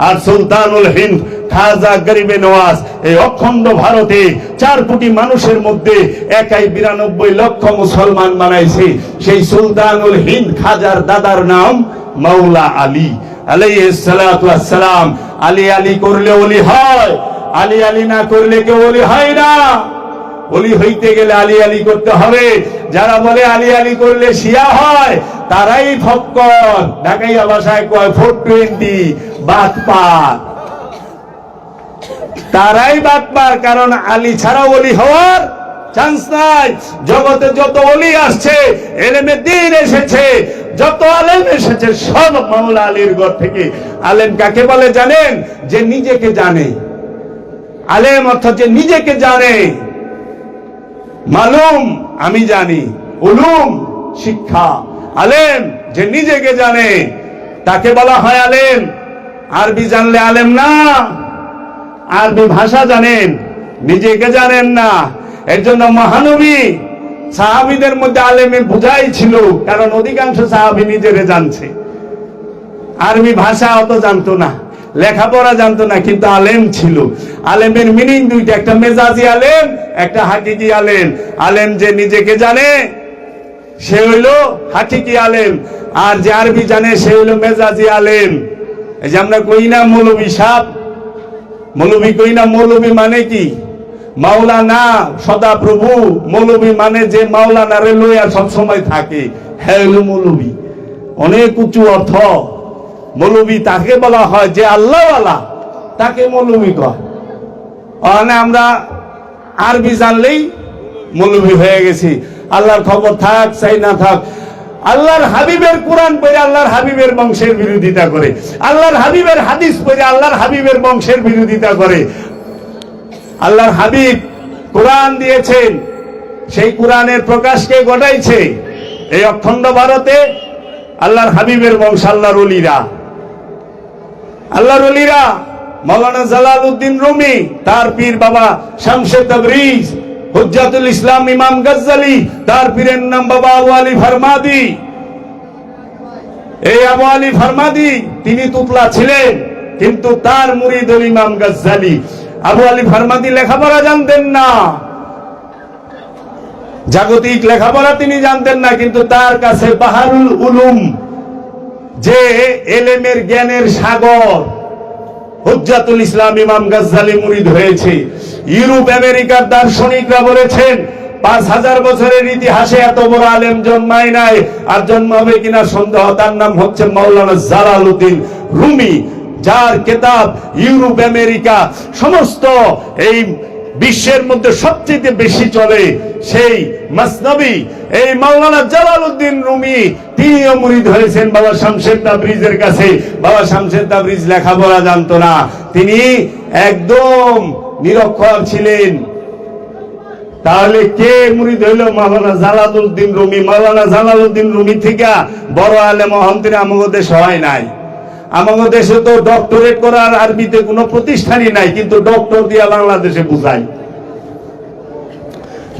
আর সুলতানুল হিন্দ খাজা গরিবে নওয়াজ এই অখণ্ড ভারতে 4 কোটি মানুষের মধ্যে একাই 92 লক্ষ মুসলমান বানাইছে। সেই সুলতানুল হিন্দ খাজার দাদার নাম মাওলা আলী আলাইহিস সালাতু ওয়াস সালাম। আলী আলী করলে ওলি হয়, আলী আলী না করলে কেউ ওলি হয় না। ওলি হইতে গেলে আলী আলী করতে হবে। যারা বলে আলী আলী করলে শিয়া হয়, তারাই ফক্কর, ঢাকাইয়া ভাষায় কয় 420 বাতপার, তারাই বাতপার। কারণ আলী ছাড়া ওলি হওয়ার চান্স নাই। জগতে যত ওলি আসছে, এলেমে দ্বীন এসেছে, যত আলেম এসেছে, সব মাওলা আলীর ঘর থেকে। আলেম কাকে বলে জানেন? যে নিজেকে জানে। আলেম অর্থাৎ যে নিজেকে জানে। মালুম আমি জানি, উলুম শিক্ষা। আলেম যে নিজেকে জানে, তাকে বলা হয় আলেম। আরবি জানলে আলেম না। আরবি ভাষা জানেন, নিজেকে জানেন না। এর জন্য মহানবী সাহাবীদের মধ্যে আলেমের বোঝাই ছিল, কারণ অধিকাংশ সাহাবী নিজেরে জানছে। আরবি ভাষা অত জানতো না, লেখাপড়া জানতো না, কিন্তু আলেম ছিল। আলেমের মিনিং দুইটা, একটা মেজাজি আলেম, একটা হাকিকি আলেম। আলেম যে নিজেকে জানে সে হইল হাকিকি আলেম, আর যে আরবি জানে সে হইল মেজাজি আলেম। এই যে আমরা কই না মৌলবী সাহেব, মৌলবী কই না, মৌলবী মানে কি? মাওলানা সদা প্রভু। মৌলবী মানে যে মাওলানা রে লইয়া সবসময় থাকে, হ্যাঁ হইল মৌলবী। অনেক উঁচু অর্থ। মৌলবী তাকে বলা হয় যে আল্লাহওয়ালা, তাকে মৌলবী কয়। আমরা আরবি জানলেই মৌলবী হয়ে গেছি। আল্লাহর খবর থাক চাই না থাক, আল্লাহর হাবিবের কোরআন পড়ে আল্লাহর হাবিবের বংশের বিরোধিতা করে, আল্লাহর হাবিবের হাদিস পড়ে আল্লাহর হাবিবের বংশের বিরোধিতা করে। আল্লাহর হাবিব কোরআন দিয়েছেন, সেই কোরআনের প্রকাশকে ঘটাইছে এই অখণ্ড ভারতে আল্লাহর হাবিবের বংশ, আল্লাহর ওলিরা। আল্লাহর ওলিরা মাওলানা জালালউদ্দিন রুমি, তার পীর বাবা শামসে তাবরিজ, হুজ্জাতুল ইসলাম ইমাম গজ্জালি, তার পীরের নাম বাবা আবু আলী ফরমাদি। এই আবু আলী ফরমাদি তিনি তুতলা ছিলেন, কিন্তু তার মুরিদ হল ইমাম গজ্জালি। আবু আলী ফরমাদি লেখাপড়া জানতেন না, জাগতিক লেখাপড়া তিনি জানতেন না, কিন্তু তার কাছে বাহারুল উলুম, যে এলেমের জ্ঞানের সাগর, হুজ্জাতুল ইসলাম ইমাম গাজ্জালি মুরিদ হয়েছে। ইউরোপ আমেরিকার দার্শনিকরা বলেছেন 5000 বছরের ইতিহাসে এত বড় আলেম জন্মায় নাই, আর জন্মাবে কিনা সন্দেহ। তার নাম হচ্ছে মাওলানা জালালউদ্দিন রুমি, যার কিতাব ইউরোপ আমেরিকা সমস্ত এই বিশ্বের মধ্যে সবচেয়ে বেশি চলে, সেই মাসনবী। এই মাওলানা জালালউদ্দিন রুমি তিনিও মুরিদ হয়েছেন বাবা শামসের তাবরিজের কাছে। বাবা শামসের তাবরিজ লেখাপড়া জানতো না, তিনি একদম নিরক্ষর ছিলেন। তাহলে কে মুরিদ হইল? মাওলানা জালালউদ্দিন রুমি। মাওলানা জালালউদ্দিন রুমি থেকে বড় আলেম অহন্তির আমাদের দেশে হয় নাই। আমাদের দেশে তো ডক্টরেট করার আরবিতে কোনো প্রতিষ্ঠানই নাই, কিন্তু ডক্টর দিয়া বাংলাদেশে বুঝাই।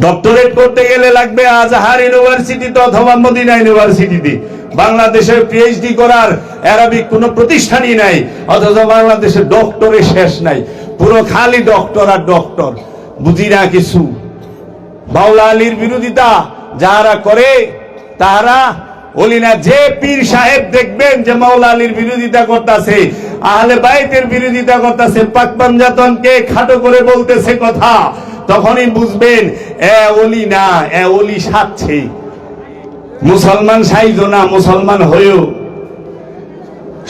ডক্টরেট করতে গেলে লাগবে আজহার ইউনিভার্সিটিতে অথবা মদিনা ইউনিভার্সিটিতে। বাংলাদেশের পিএইচডি করার আরবিক কোনো প্রতিষ্ঠানই নাই, অথচ বাংলাদেশে ডক্টরে শেষ নাই, পুরো খালি ডক্টর আর ডক্টর, বুঝি না কিছু। মাওলা আলীর বিরোধিতা যারা করে তারা ওলিনা। যে পীর সাহেব দেখবেন যে মাওলা আলীর বিরোধিতা করতেছে, আহলে বাইতের বিরোধিতা করতেছে, পাক পাঞ্জাতনকে খাটো করে বলতেছে কথা, তখনই বুঝবেন এ ওলি না, এ ওলি সাজছে। মুসলমান সাইজো না, মুসলমান হয়েও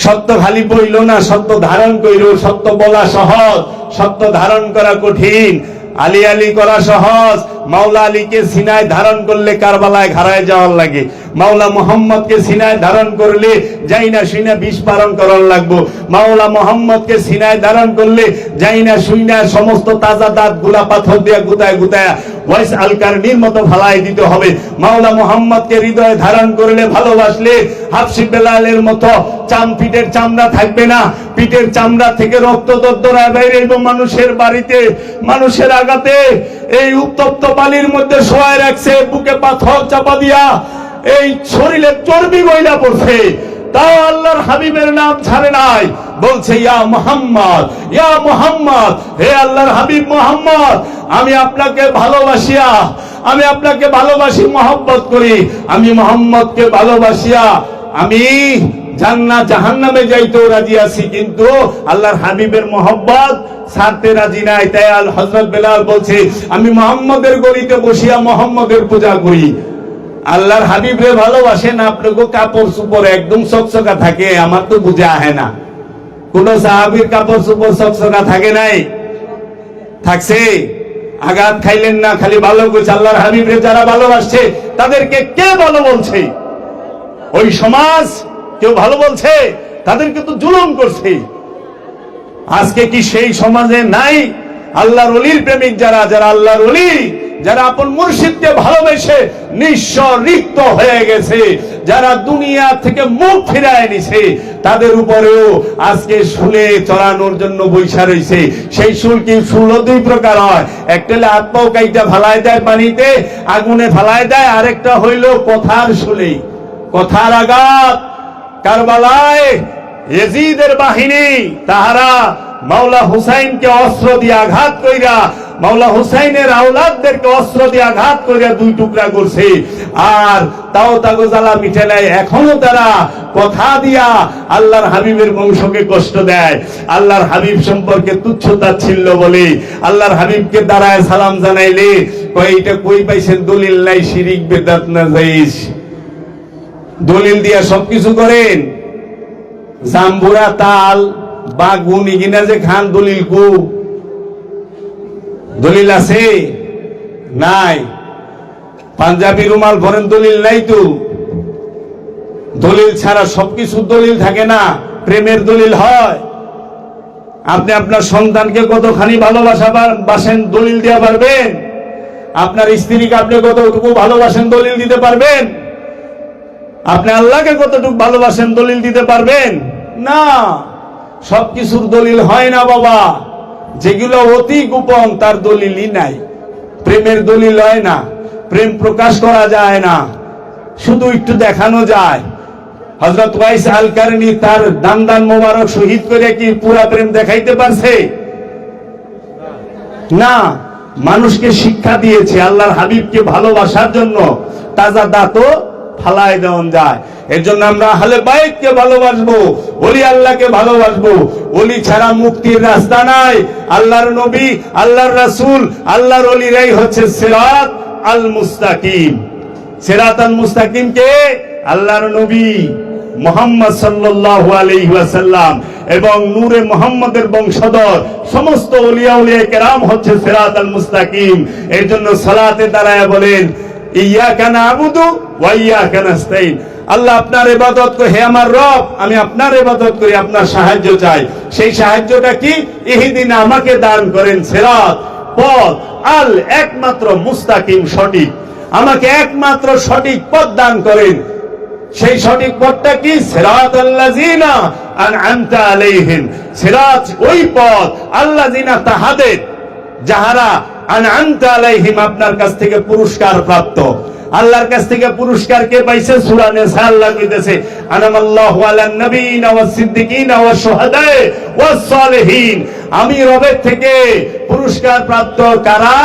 সত্য খালি বইল না, সত্য ধারণ কইল। সত্য বলা সহজ, সত্য ধারণ করা কঠিন। আলী আলী করা সহজ, মাওলা আলীকে সিনায় ধারণ করলে কারবালায় ঘাড়ায় যাওয়ার লাগে। মাওলা মোহাম্মদকে সিনায় ধারণ করলে যাই না শুই না বিষ পালন করার লাগবো। মাওলা মোহাম্মদকে সিনায় ধারণ করলে যাই না শুই না সমস্ত তাজা দাঁত গুলা পাথর দিয়া গুতায় গুতায় ওয়াইস আল কারনির মতো ফালাই দিতে হবে। মাওলা মোহাম্মদকে হৃদয়ে ধারণ করলে, ভালোবাসলে হাফসি বেলালের মতো পিঠের চামড়া থাকবে না, পিঠের চামড়া থেকে রক্ত দরদরায় বাইরে মানুষের বাড়িতে, মানুষের আঘাতে এই উত্তপ্ত বালির মধ্যে শোয়ায় রাখছে, বুকে পাথর চাপা দিয়া এই শরীরে চর্বি বইলা পড়ছে, তাও আল্লাহর হাবিবের নাম ছাড়ে নাই। বলছে ইয়া মুহাম্মদ, ইয়া মুহাম্মদ, হে আল্লাহর হাবিব মুহাম্মদ, আমি আপনাকে ভালোবাসিয়া, আমি আপনাকে ভালোবাসি, মহব্বত করি। আমি মুহাম্মদকে ভালোবাসিয়া আমি জান্নাত জাহান্নামে যাইতেও রাজি আছি, কিন্তু আল্লাহর হাবিবের মহব্বত ছাড়তে রাজি নাই। তাই আল হযরত বেলাল বলছে আমি মুহাম্মদের গলিতে বসিয়া মুহাম্মদের পূজা করি। আল্লাহর হাবিবরে ভালোবাসেন, আপনাকে কাপড় চোপড় একদম চকচকা থাকে, আমার তো বুঝে আহে না। কোন সাহাবীর কাপড় চোপড় চকচকা থাকে নাই? থাকছে? আঘাত খাইলেন না, খালি ভালো করছে। আল্লাহর হাবিবরে যারা ভালোবাসছে তাদেরকে কে ভালো বলছে? ওই সমাজ কেউ ভালো বলছে? তাদেরকে তো জুলুম করছে। আজকে কি সেই সমাজে নাই আল্লাহর ওলির প্রেমিক যারা, যারা আল্লাহর ওলি, যারা আপন মুর্শিদকে ভালোবেসে নিঃস্ব রিক্ত হয়ে গেছে, যারা দুনিয়া থেকে মুখ ফিরায় নিছে, তাদের উপরেও আজকে শুলে চড়ানোর জন্য বৈশা রয়েছে। সেই শুল কি শুল দুই প্রকার হয়, একটা হলে হাত পাও কাইটা ফালায় দেয় পানিতে, আগুনে ফালায় দেয়, আরেকটা হইল কথার শুলে, কথার আঘাত। কারবালায় ইয়াজিদের বাহিনী তাহারা মাওলা হুসাইনকে অস্ত্র দিয়ে আঘাত কইরা, মাওলা হুসাইনের আওলাদদেরকে অস্ত্র দিয়ে আঘাত কইরা দুই টুকরা করছে, আর তাও তাগো জ্বালা মিটে নাই। এখনো তারা কথা দিয়া আল্লাহর হাবিবের বংশকে কষ্ট দেয়। আল্লাহর হাবিব সম্পর্কে তুচ্ছ-তাচ্ছিল্য বলে, আল্লাহর হাবিবকে দাঁড়ায় সালাম জানাইলে কয় এটা কই পাইছেন? দলিল নাই, শিরিক বেদাত না জায়েজ। দলিল দিয়া সবকিছু করেন। জাম্বুরা তাল বা গুণ ইগিনা যে খান, দলিল কু? দলিল আছে? নাই। পাঞ্জাবি রুমাল ভরেন, দলিল নাই তো। দলিল ছাড়া সবকিছু দলিল থাকে না। প্রেমের দলিল হয়। আপনি আপনার সন্তানকে কতখানি ভালোবাসেন দলিল দিয়ে পারবেন? আপনার স্ত্রীকে আপনি কতটুকু ভালোবাসেন দলিল দিতে পারবেন? আপনি আল্লাহকে কতটুকু ভালোবাসেন দলিল দিতে পারবেন? না। সবকিছুর দলিল হয় না বাবা। যেগুলো অতি গোপন তার দলিলই নাই। প্রেমের দলিল হয় না, প্রেম প্রকাশ করা যায় না, শুধু একটু দেখানো যায়। হযরত ওয়াইস আল কারনি তার দান মোবারক শহীদ করে কি পুরা প্রেম দেখাইতে পারছে? না। মানুষকে শিক্ষা দিয়েছে আল্লাহর হাবিবকে ভালোবাসার জন্য তাজা দাঁতও ফালায় দেওয়া যায়। এর জন্য আমরা আহলে বাইতকে ভালোবাসবো, ওলি আল্লাহকে ভালোবাসবো। ওলি ছাড়া মুক্তির রাস্তা নাই। আল্লাহর নবী, আল্লাহর রাসূল, আল্লাহর ওলিরাই হচ্ছে সিরাত আল মুস্তাকিম। সিরাত আল মুস্তাকিম কে? আল্লাহর নবী মুহাম্মদ সাল্লাল্লাহু আলাইহি ওয়াসাল্লাম এবং নূরে মুহাম্মদের বংশধর সমস্ত ওলিয়া উলিয়া কেরাম হচ্ছে সিরাত আল মুস্তাকিম। এর জন্য সালাতে দাঁড়ায় বলেন ইয়াকা না'বুদু ওয়া ইয়াকা নাস্তাইন। আল্লাহ আপনার ইবাদত করি, হে আমার রব আমি আপনার ইবাদত করি, আপনার সাহায্য চাই। সেই সাহায্যটা কি? ইহদিনা, আমাকে দান করেন সিরাত, পথ, আল একমাত্র মুস্তাকিম, সঠিক। আমাকে একমাত্র সঠিক পথ দান করেন। সেই সঠিক পথটা কি? সিরাতাল্লাযিনা আন'আমতা আলাইহিম। সিরাত ওই পথ, আল্লাযিনা তাহাদের, যাহারা আন'আমতা আলাইহিম আপনার কাছ থেকে পুরস্কার প্রাপ্ত। আল্লাহর কাছ থেকে পুরস্কার কে পাইছে? সূরা নিসা আল্লাহ কইতেছে আনামাল্লাহু আলান নবিয়িনা ওয়াস সিদ্দিকিনা ওয়াস শুহাদায়ে ওয়াস সালিহিন। আমি রবের থেকে পুরস্কার প্রাপ্ত কারা?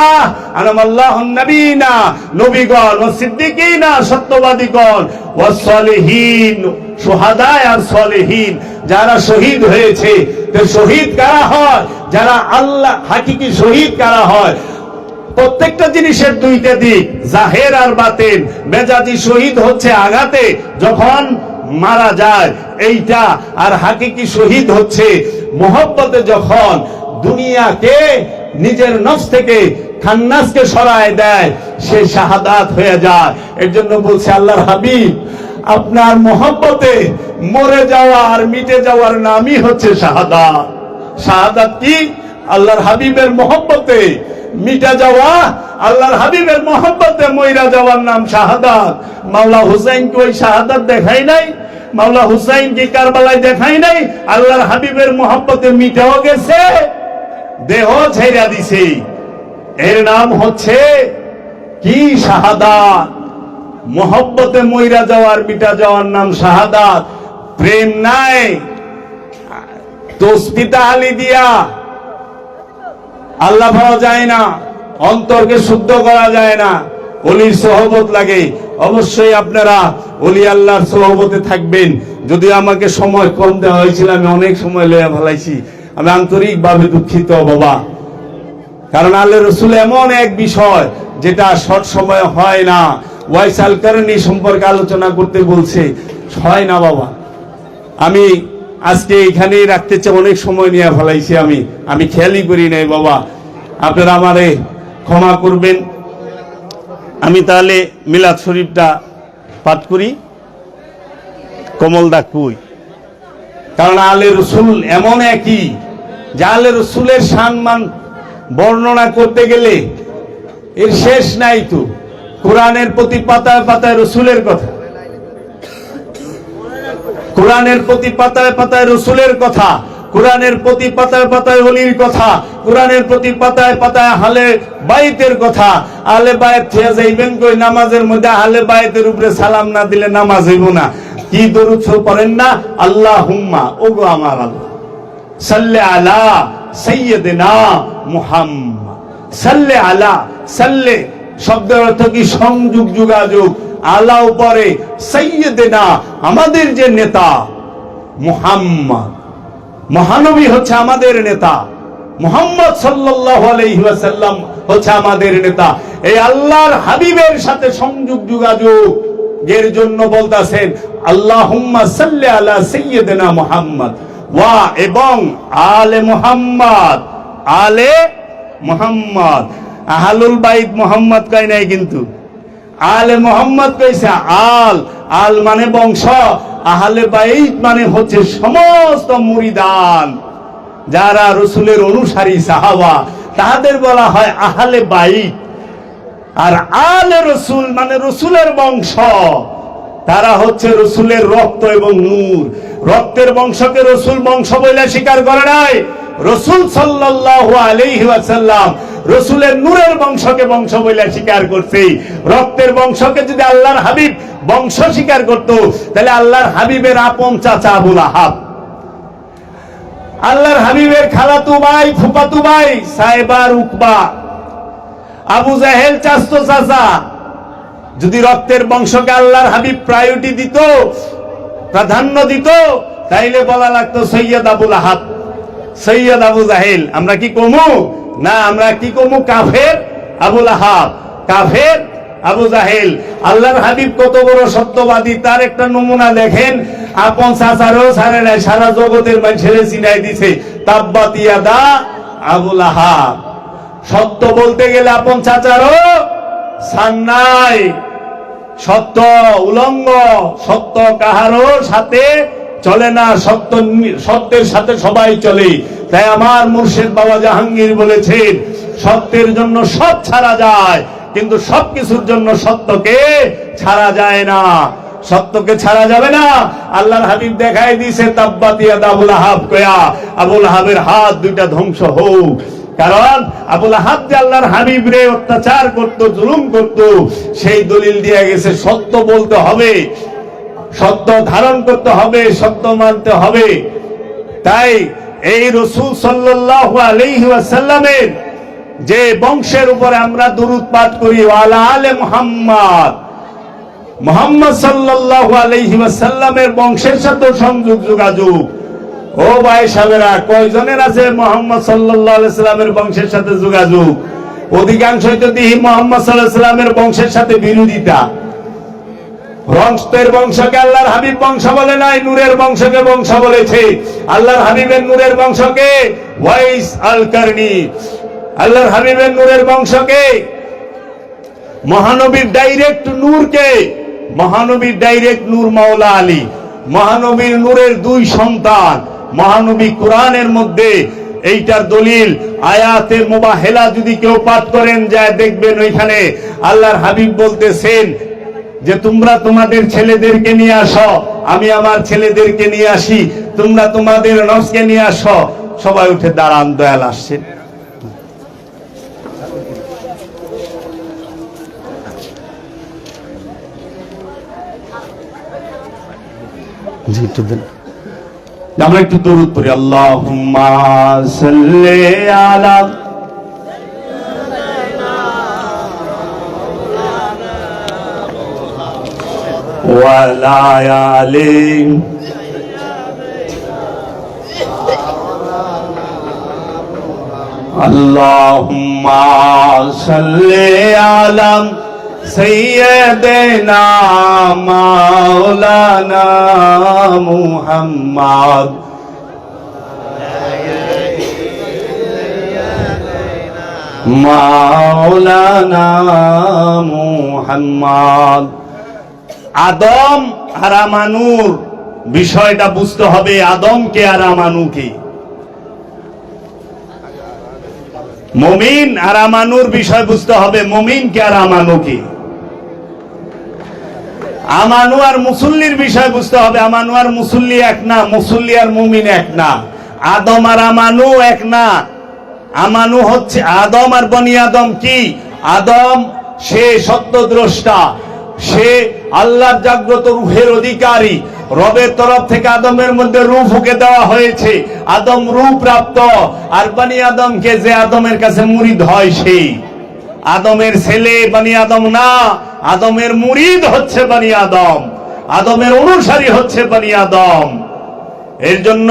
আনামাল্লাহুন নবিয়িনা, নবীগণ, ওয়াস সিদ্দিকিনা, সত্যবাদীগণ, ওয়াস সালিহিন, শুহাদা আর সালিহিন, যারা শহীদ হয়েছে। তো শহীদ কারা হয়? যারা আল্লাহ হাকিকি শহীদ কারা হয়? প্রত্যেকটা জিনিসের দুইটা দিক, জাহের আর বাতিন। মেজাজি শহীদ হচ্ছে আঘাতে যখন মারা যায় এইটা, আর হাকিকি শহীদ হচ্ছে মোহব্বতে যখন দুনিয়াকে নিজের নফস থেকে খান্নাসকে সরায় দেয়, সে শাহাদাত হয়ে যায়। এর জন্য বলছে আল্লাহর হাবিব আপনার মোহব্বতে মরে যাওয়া আর মিটে যাওয়ার নামই হচ্ছে শাহাদাত। শাহাদাত কি? আল্লাহর হাবিবের মোহব্বতে মিটা যাওয়া, আল্লাহর হাবিবের মোহব্বতে মইরা যাওয়ার নাম শাহাদাত। মাওলা হুসাইন কি ওই শাহাদাত দেখাই নাই? মাওলা হুসাইন কি কারবালায় দেখাই নাই? আল্লাহর হাবিবের মোহব্বতে মিটাও গেছে, দেহ ছেড়া দিছে। এর নাম হচ্ছে কি? শাহাদাত। মোহব্বতে মইরা যাওয়ার মিটা যাওয়ার নাম শাহাদাত। প্রেম নাই, তসবিহ আলি দিয়া আল্লাহ পাওয়া যায় না, অন্তরকে শুদ্ধ করা যায় না, ওলির সোহবত লাগে। অবশ্যই আপনারা ওলি আল্লাহর সোহবতে থাকবেন। যদি আমাকে সময় কম দেওয়া হয়েছিল, আমি অনেক সময় লয়ে ফেলাইছি, আমি আন্তরিকভাবে দুঃখিত বাবা। কারণ আল্লাহ রসুল এমন এক বিষয় যেটা শর্ট সময় হয় না। ওয়াইসাল কারণী সম্পর্কে আলোচনা করতে বলছে, হয় না বাবা। আমি আজকে এখানেই রাখতে চাই, অনেক সময় নিয়ে ফেলাইছি, আমি খেয়ালই করি নাই বাবা, আপনারা আমারে ক্ষমা করবেন। আমি তাহলে মিলাদ শরীফটা পাঠ করি। কমল দা কই? কারণ আলে রসুল এমন একই, যে আলে রসুলের সম্মান বর্ণনা করতে গেলে এর শেষ নাই। তো কোরআনের প্রতি পাতায় পাতায় রসুলের কথা, কোরআনের প্রতি পাতায় পাতায় রসুলের কথা, কোরআনের প্রতি পাতায় পাতায় ওলির কথা, কোরআনের প্রতি পাতায় পাতায় আহলে বাইতের কথা। আহলে বাইত থেকে যাইবেন কই? নামাজের মধ্যে আহলে বাইতের উপরে সালাম না দিলে নামাজ হইব না। কি দরুদ পড়েন না? আল্লাহুম্মা, ওগো আমার আল্লাহ, সাল্লি আলা সাইয়্যিদিনা মুহাম্মদ। সাল্লি আলা, সাল্লি শব্দের অর্থ কি? সংযোগ, যোগাযোগ। আলা উপরে, সাইয়্যিদিনা আমাদের যে নেতা মুহাম্মদ, মহানবী হচ্ছে আমাদের নেতা, মুহাম্মদ সাল্লাল্লাহু আলাইহি ওয়াসাল্লাম হচ্ছে আমাদের নেতা। এই আল্লাহর হাবিবের সাথে সংযোগ যোগাযোগ এর জন্য বলতাছেন আল্লাহুম্মা সাল্লি আলা সাইয়্যিদিনা মুহাম্মদ ওয়া, এবং আলে মুহাম্মদ, আলে মুহাম্মদ। আহলুল বাইত মুহাম্মদ কয় নাই কিন্তু, আলে মুহাম্মদ কইছে। আল, আল মানে বংশ, আহলে বাইত মানে হচ্ছে সমস্ত মুরিদান, যারা রসুলের অনুসারী সাহাবা, তাদের বলা হয় আহলে বাইত। আর আলে রসুল মানে রসুলের বংশ, তারা হচ্ছে রসুলের রক্ত এবং নূর। রক্তের বংশকে রসুল বংশ বলে স্বীকার করে নাই। রসুল সাল্লাল্লাহু আলাইহি ওয়াসাল্লাম রসুলের নূরের বংশকে বংশ বলে স্বীকার করছে। রক্তের বংশকে যদি আল্লাহর হাবিব বংশ স্বীকার করত, তাহলে আল্লাহর হাবিবের আপন চাচা আবু লাহাব, আল্লাহর হাবিবের খালাতু ভাই, ফুফাতু ভাই সাহেবা আর উকবা, আবু জাহেল চাচতো চাচা, যদি রক্তের বংশকে আল্লাহর হাবিব প্রায়োরিটি দিত, প্রাধান্য দিত, তাইলে বলা লাগতো সৈয়দ আবুল আহাব, সৈয়দ আবু জাহেল। আমরা কি কমু? না, আমরা কি কমু? কাফের আবুল আহাব, কাফের আবু জাহেল। আল্লাহর হাবিব কত বড় সত্যবাদী, তার একটা নমুনা দেখেন। আপন চাচারও ছাড়ে নাই, সারা জগতের মানুষের চিনাই দিছে, তাব্বাত ইয়াদা আবুল আহাব। সত্য বলতে গেলে আপন চাচারও ছাড় নাই, সত্য উলঙ্গ, সত্য কাহারও সাথে চলে না, সত্যের সাথে সবাই চলে। তাই আমার মুর্শিদ বাবা জাহাঙ্গীর বলেছেন, সত্যের জন্য সব ছাড়া যায়, কিন্তু সবকিছুর জন্য সত্যকে ছাড়া যায় না। সত্যকে ছাড়া যাবে না। আল্লাহর হাবিব দেখাই দিয়েছে তাব্বাত ইয়াদা আবুল আহাব কয়া, আবুল আহাবের হাত দুইটা ধ্বংস হোক। কারণ আবুল আহাব যে আল্লাহর হাবিব রে অত্যাচার করত, জুলুম করত, সেই দলিল দিয়ে গেছে সত্য বলতে হবে, সত্য ধারণ করতে হবে, সত্য মানতে হবে। তাই এই রাসূল সাল্লাল্লাহু আলাইহি ওয়াসাল্লামের যে বংশের উপরে আমরা দুরূদ পাঠ করি, ওয়ালা আলে মুহাম্মদ, মুহাম্মদ সাল্লাল্লাহু আলাইহি ওয়াসাল্লামের বংশের সাথে সংযোগ যোগাযোগ। ও ভাই সাহেবেরা, কয়জনের আছে মুহাম্মদ সাল্লাল্লাহু আলাইহি ওয়াসাল্লামের বংশের সাথে যোগাযোগ? অধিকাংশই তো দেখি মুহাম্মদ সাল্লাল্লাহু আলাইহি ওয়াসাল্লামের বংশের সাথে বিরোধিতা। রক্তের বংশকে আল্লাহর হাবিব বংশ বলে নাই, নূরের বংশকে বংশ বলেছে। আল্লাহর হাবিবের নূরের বংশকে ওয়াইস আল কারনি, আল্লাহর হাবিবের নূরের বংশকে, মহানবীর ডাইরেক্ট নূরকে, মহানবীর ডাইরেক্ট নূর মাওলা আলী, মহানবীর নূরের দুই সন্তান। মহানবী কোরআনের মধ্যে এইটার দলিল আয়াতে মুবাহেলা যদি কেউ পাঠ করেন, যায় দেখবেন ওইখানে আল্লাহর হাবিব বলতেছেন যে তোমরা তোমাদের ছেলেদেরকে নিয়ে আসো, আমি আমার ছেলেদেরকে নিয়ে আসি, তোমরা তোমাদের নফসকে নিয়ে আসো। সবাই উঠে দাঁড়ান, দয়াল আসছেন। আমরা একটু দরুদ পড়ি। আল্লাহুম্মা সাল্লি আলা ওয়ালা আলি আল্লাহুম্মা সাল্লি আলা সাইয়্যিদিনা মাওলানা মুহাম্মদ মাওলানা মুহাম্মদ। আদম আর আমানুর বিষয়টা বুঝতে হবে। আদমকে আর আমানুকে, মুমিন আর আমানুর বিষয় বুঝতে হবে। মুমিনকে আর আমানুকে, আমানু আর মুসল্লির বিষয় বুঝতে হবে। আমানু আর মুসল্লি এক না, মুসল্লি আর মুমিন এক না। আদম আর আমানু এক না। আমানু হচ্ছে আদম আর বনি আদম। কি আদম? সে সত্যদ্রষ্টা, সে আল্লাহর জাগ্রত রূহের অধিকারী। রবের তরফ থেকে আদমের মধ্যে রূহ ফুঁকে দেওয়া হয়েছে, আদম রূহ প্রাপ্ত। আর বনি আদমকে যে আদমের কাছে মুরিদ হয়, সেই আদমের ছেলে বনি আদম না, আদমের মুরিদ হচ্ছে বনি আদম, আদমের অনুসারী হচ্ছে বনি আদম। এর জন্য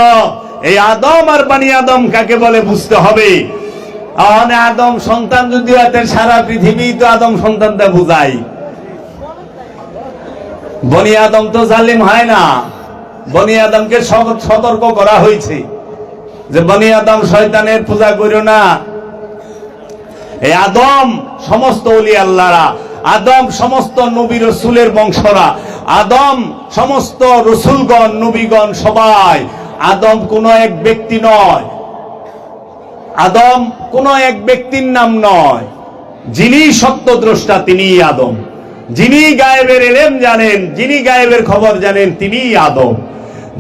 এই আদম আর বনি আদম কাকে বলে বুঝতে হবে। আদম সন্তান যদি হয়, সারা পৃথিবী তো আদম সন্তানটা বুঝাই। বনি আদম তো জালিম হয় না। বনি আদমকে সতর্ক করা হয়েছে যে বনি আদম শয়তানের পূজা করিও না। এই আদম সমস্ত ওলি আল্লাহরা, আদম সমস্ত নবী রসুলের বংশরা, আদম সমস্ত রসুলগণ নবীগণ সবাই। আদম কোন এক ব্যক্তি নয়, আদম কোন এক ব্যক্তির নাম নয়। যিনি সত্যদ্রষ্টা তিনিই আদম, যিনি গায়েবের ইলম জানেন, যিনি গায়েবের খবর জানেন, তিনিই আদম।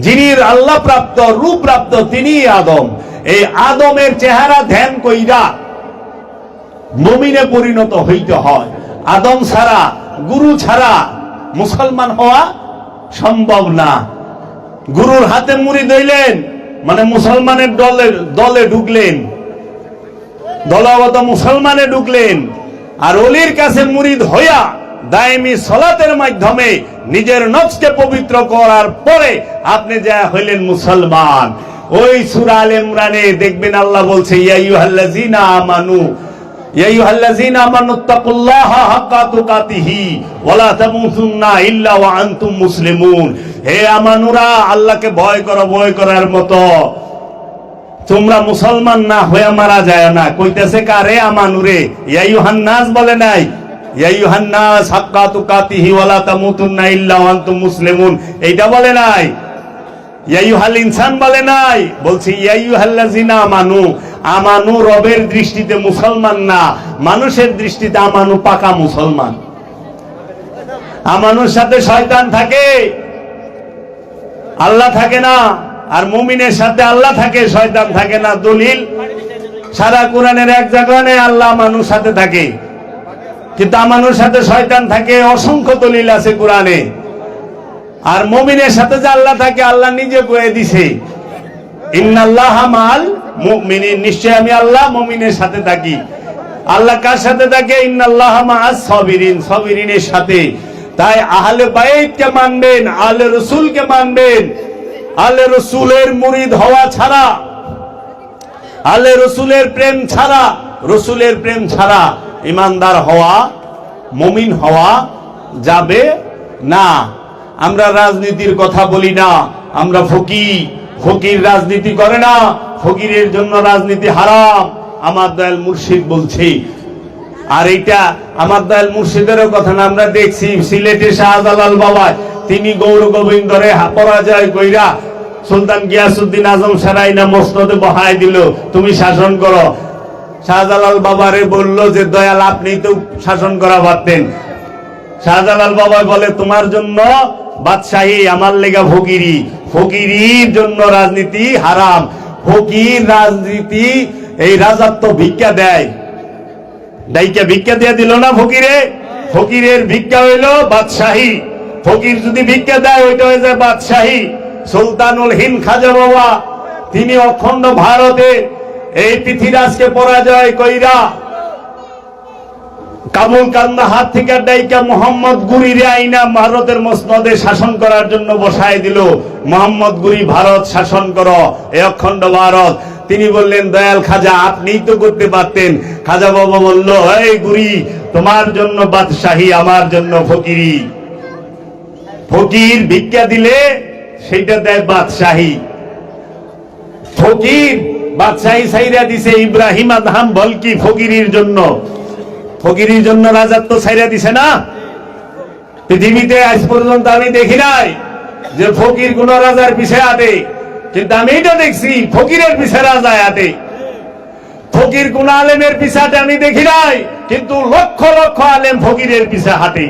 যিনি আল্লাহ প্রাপ্ত, রূপ প্রাপ্ত, তিনিই আদম। এই আদমের চেহারা ধ্যান কইরা মুমিনে পরিণত হইতে হয়। আদম ছাড়া, গুরু ছাড়া মুসলমান হওয়া সম্ভব না। গুরুর হাতে মুড়ি দইলেন মানে মুসলমানের দলে ঢুকলেন, দলগত মুসলমানে ঢুকলেন। আর ওলির কাছে মুরিদ হইয়া দায়েমি সালাতের মাধ্যমে নিজের নফসকে পবিত্র করার পরে আপনি যা হইলেন মুসলমান। ওই সূরা আলে ইমরানে দেখবেন আল্লাহ বলছে ইয়া আইয়ুহাল্লাযীনা আমানু ইয়া আইয়ুহাল্লাযীনা আমানুত্তাকুল্লাহা হাক্কা তুকাতিহি ওয়া লা তামুতুন্না ইল্লা ওয়া আনতুম মুসলিমুন। হে আমানুরা, আল্লাহকে ভয় করো, ভয় করার মতো তোমরা মুসলমান না হয়ে মারা যায় না। কইতেছে কারে? আমানুরে। ইয়া আইয়ুহান নাস বলে নাই, ইয়া আইয়ুহান নাস হাক্কা তুকাতিহি ওয়া লা তামুতুন্না ইল্লা ওয়া আনতুম মুসলিমুন, এইটা বলে নাই। ইয়া আইয়ুহাল ইনসান বলে নাই, বলছে ইয়া আইয়ুহাল্লাযীনা আমানু। আমানু রবের দৃষ্টিতে মুসলমান না, মানুষের দৃষ্টিতে আমানু পাকা মুসলমান। আমানুর সাথে শয়তান থাকে, আল্লাহ থাকে না। আর মুমিনের সাথে আল্লাহ থাকে, শয়তান থাকে না। দলিল সারা কোরআনের এক জায়গায় নেই আল্লাহ আমানুর সাথে থাকে, কিন্তু আমানুর সাথে শয়তান থাকে অসংখ্য দলিল আছে কোরআনে। আর মুমিনের সাথে যে আল্লাহ থাকে, আল্লাহ নিজে কয়ে দিছে ইন্নাল্লাহা মাআল মুমিনিন, নিশ্চয় আমি আল্লাহ মুমিনের সাথে থাকি। আল্লাহ কার সাথে থাকে? ইন্নাল্লাহা মাআস সাবিরিন, সাবিরিনের সাথে। তাই আহলে বাইতকে মানবেন, আহলে রাসূলকে মানবেন। আহলে রাসূলের মুরিদ হওয়া ছাড়া, আহলে রাসূলের প্রেম ছাড়া, রাসূলের প্রেম ছাড়া ঈমানদার হওয়া, মুমিন হওয়া যাবে না। আমরা রাজনীতির কথা বলি না, আমরা ফকির রাজনীতি করে না, ফকিরের জন্য রাজনীতি হারাম, আমার দয়াল মুর্শিদ বলছে। আর এটা আমার দয়াল মুর্শিদেরও কথা না, আমরা দেখছি সিলেটে শাহজালাল বাবা, তিনি গৌর গোবিন্দরে পরাজয় কইরা সুলতান গিয়াসউদ্দিন আজম সারাইনা মসনদে বহায় দিল, তুমি শাসন করো। শাহজালাল বাবারে বলল যে দয়াল আপনি তো শাসন করা পারতেন। শাহজালাল বাবা বলে তোমার জন্য বাদশাহী, আমার লেগা ফকিরি, ফকিরির জন্য রাজনীতি হারাম। ফকির রাজনীতি, এই রাজত্ব ভিক্ষা দেয়, ডাইকা ভিক্ষা দিয়ে দিল না ফকিরে। ফকিরের ভিক্ষা হইল বাদশাহী, ফকির যদি ভিক্ষা দেয় ওইটা হয়ে যায় বাদশাহী। সুলতানুল হিন্দ খাজা বাবা, তিনি অখণ্ড ভারতে এই পৃথিবীরাজকে পরাজয় কইরা কাবুল কান্দাহার থেকে ডাইকা মোহাম্মদ গুরিরে আইনা ভারতের মসনদে শাসন করার জন্য বসায় দিল। মোহাম্মদ গুরি, ভারত শাসন করো, এই অখণ্ড ভারত। তিনি বললেন দয়াল খাজা আপনিই তো করতে পারতেন। খাজা বাবা বলল এই গুরি, তোমার জন্য বাদশাহী, আমার জন্য ফকিরি। ফকির ভিক্ষা দিলে সেইটা দেয় বাদশাহী। ফকির বাদশাহী ছাইরা দিছে ইব্রাহিম আদহাম বলকি ফকিরির জন্য, ফকিরির জন্য রাজত্ব ছাইরা দিছে না। পৃথিবীতে আজ পর্যন্ত আমি দেখি নাই যে ফকির কোন রাজার পিছে আটে, কিন্তু আমি এটা দেখছি ফকিরের পিছে রাজা আটে। ফকির কোন আলেমের পিছে আটে আমি দেখি নাই, কিন্তু লক্ষ লক্ষ আলেম ফকিরের পিছে হাঁটে।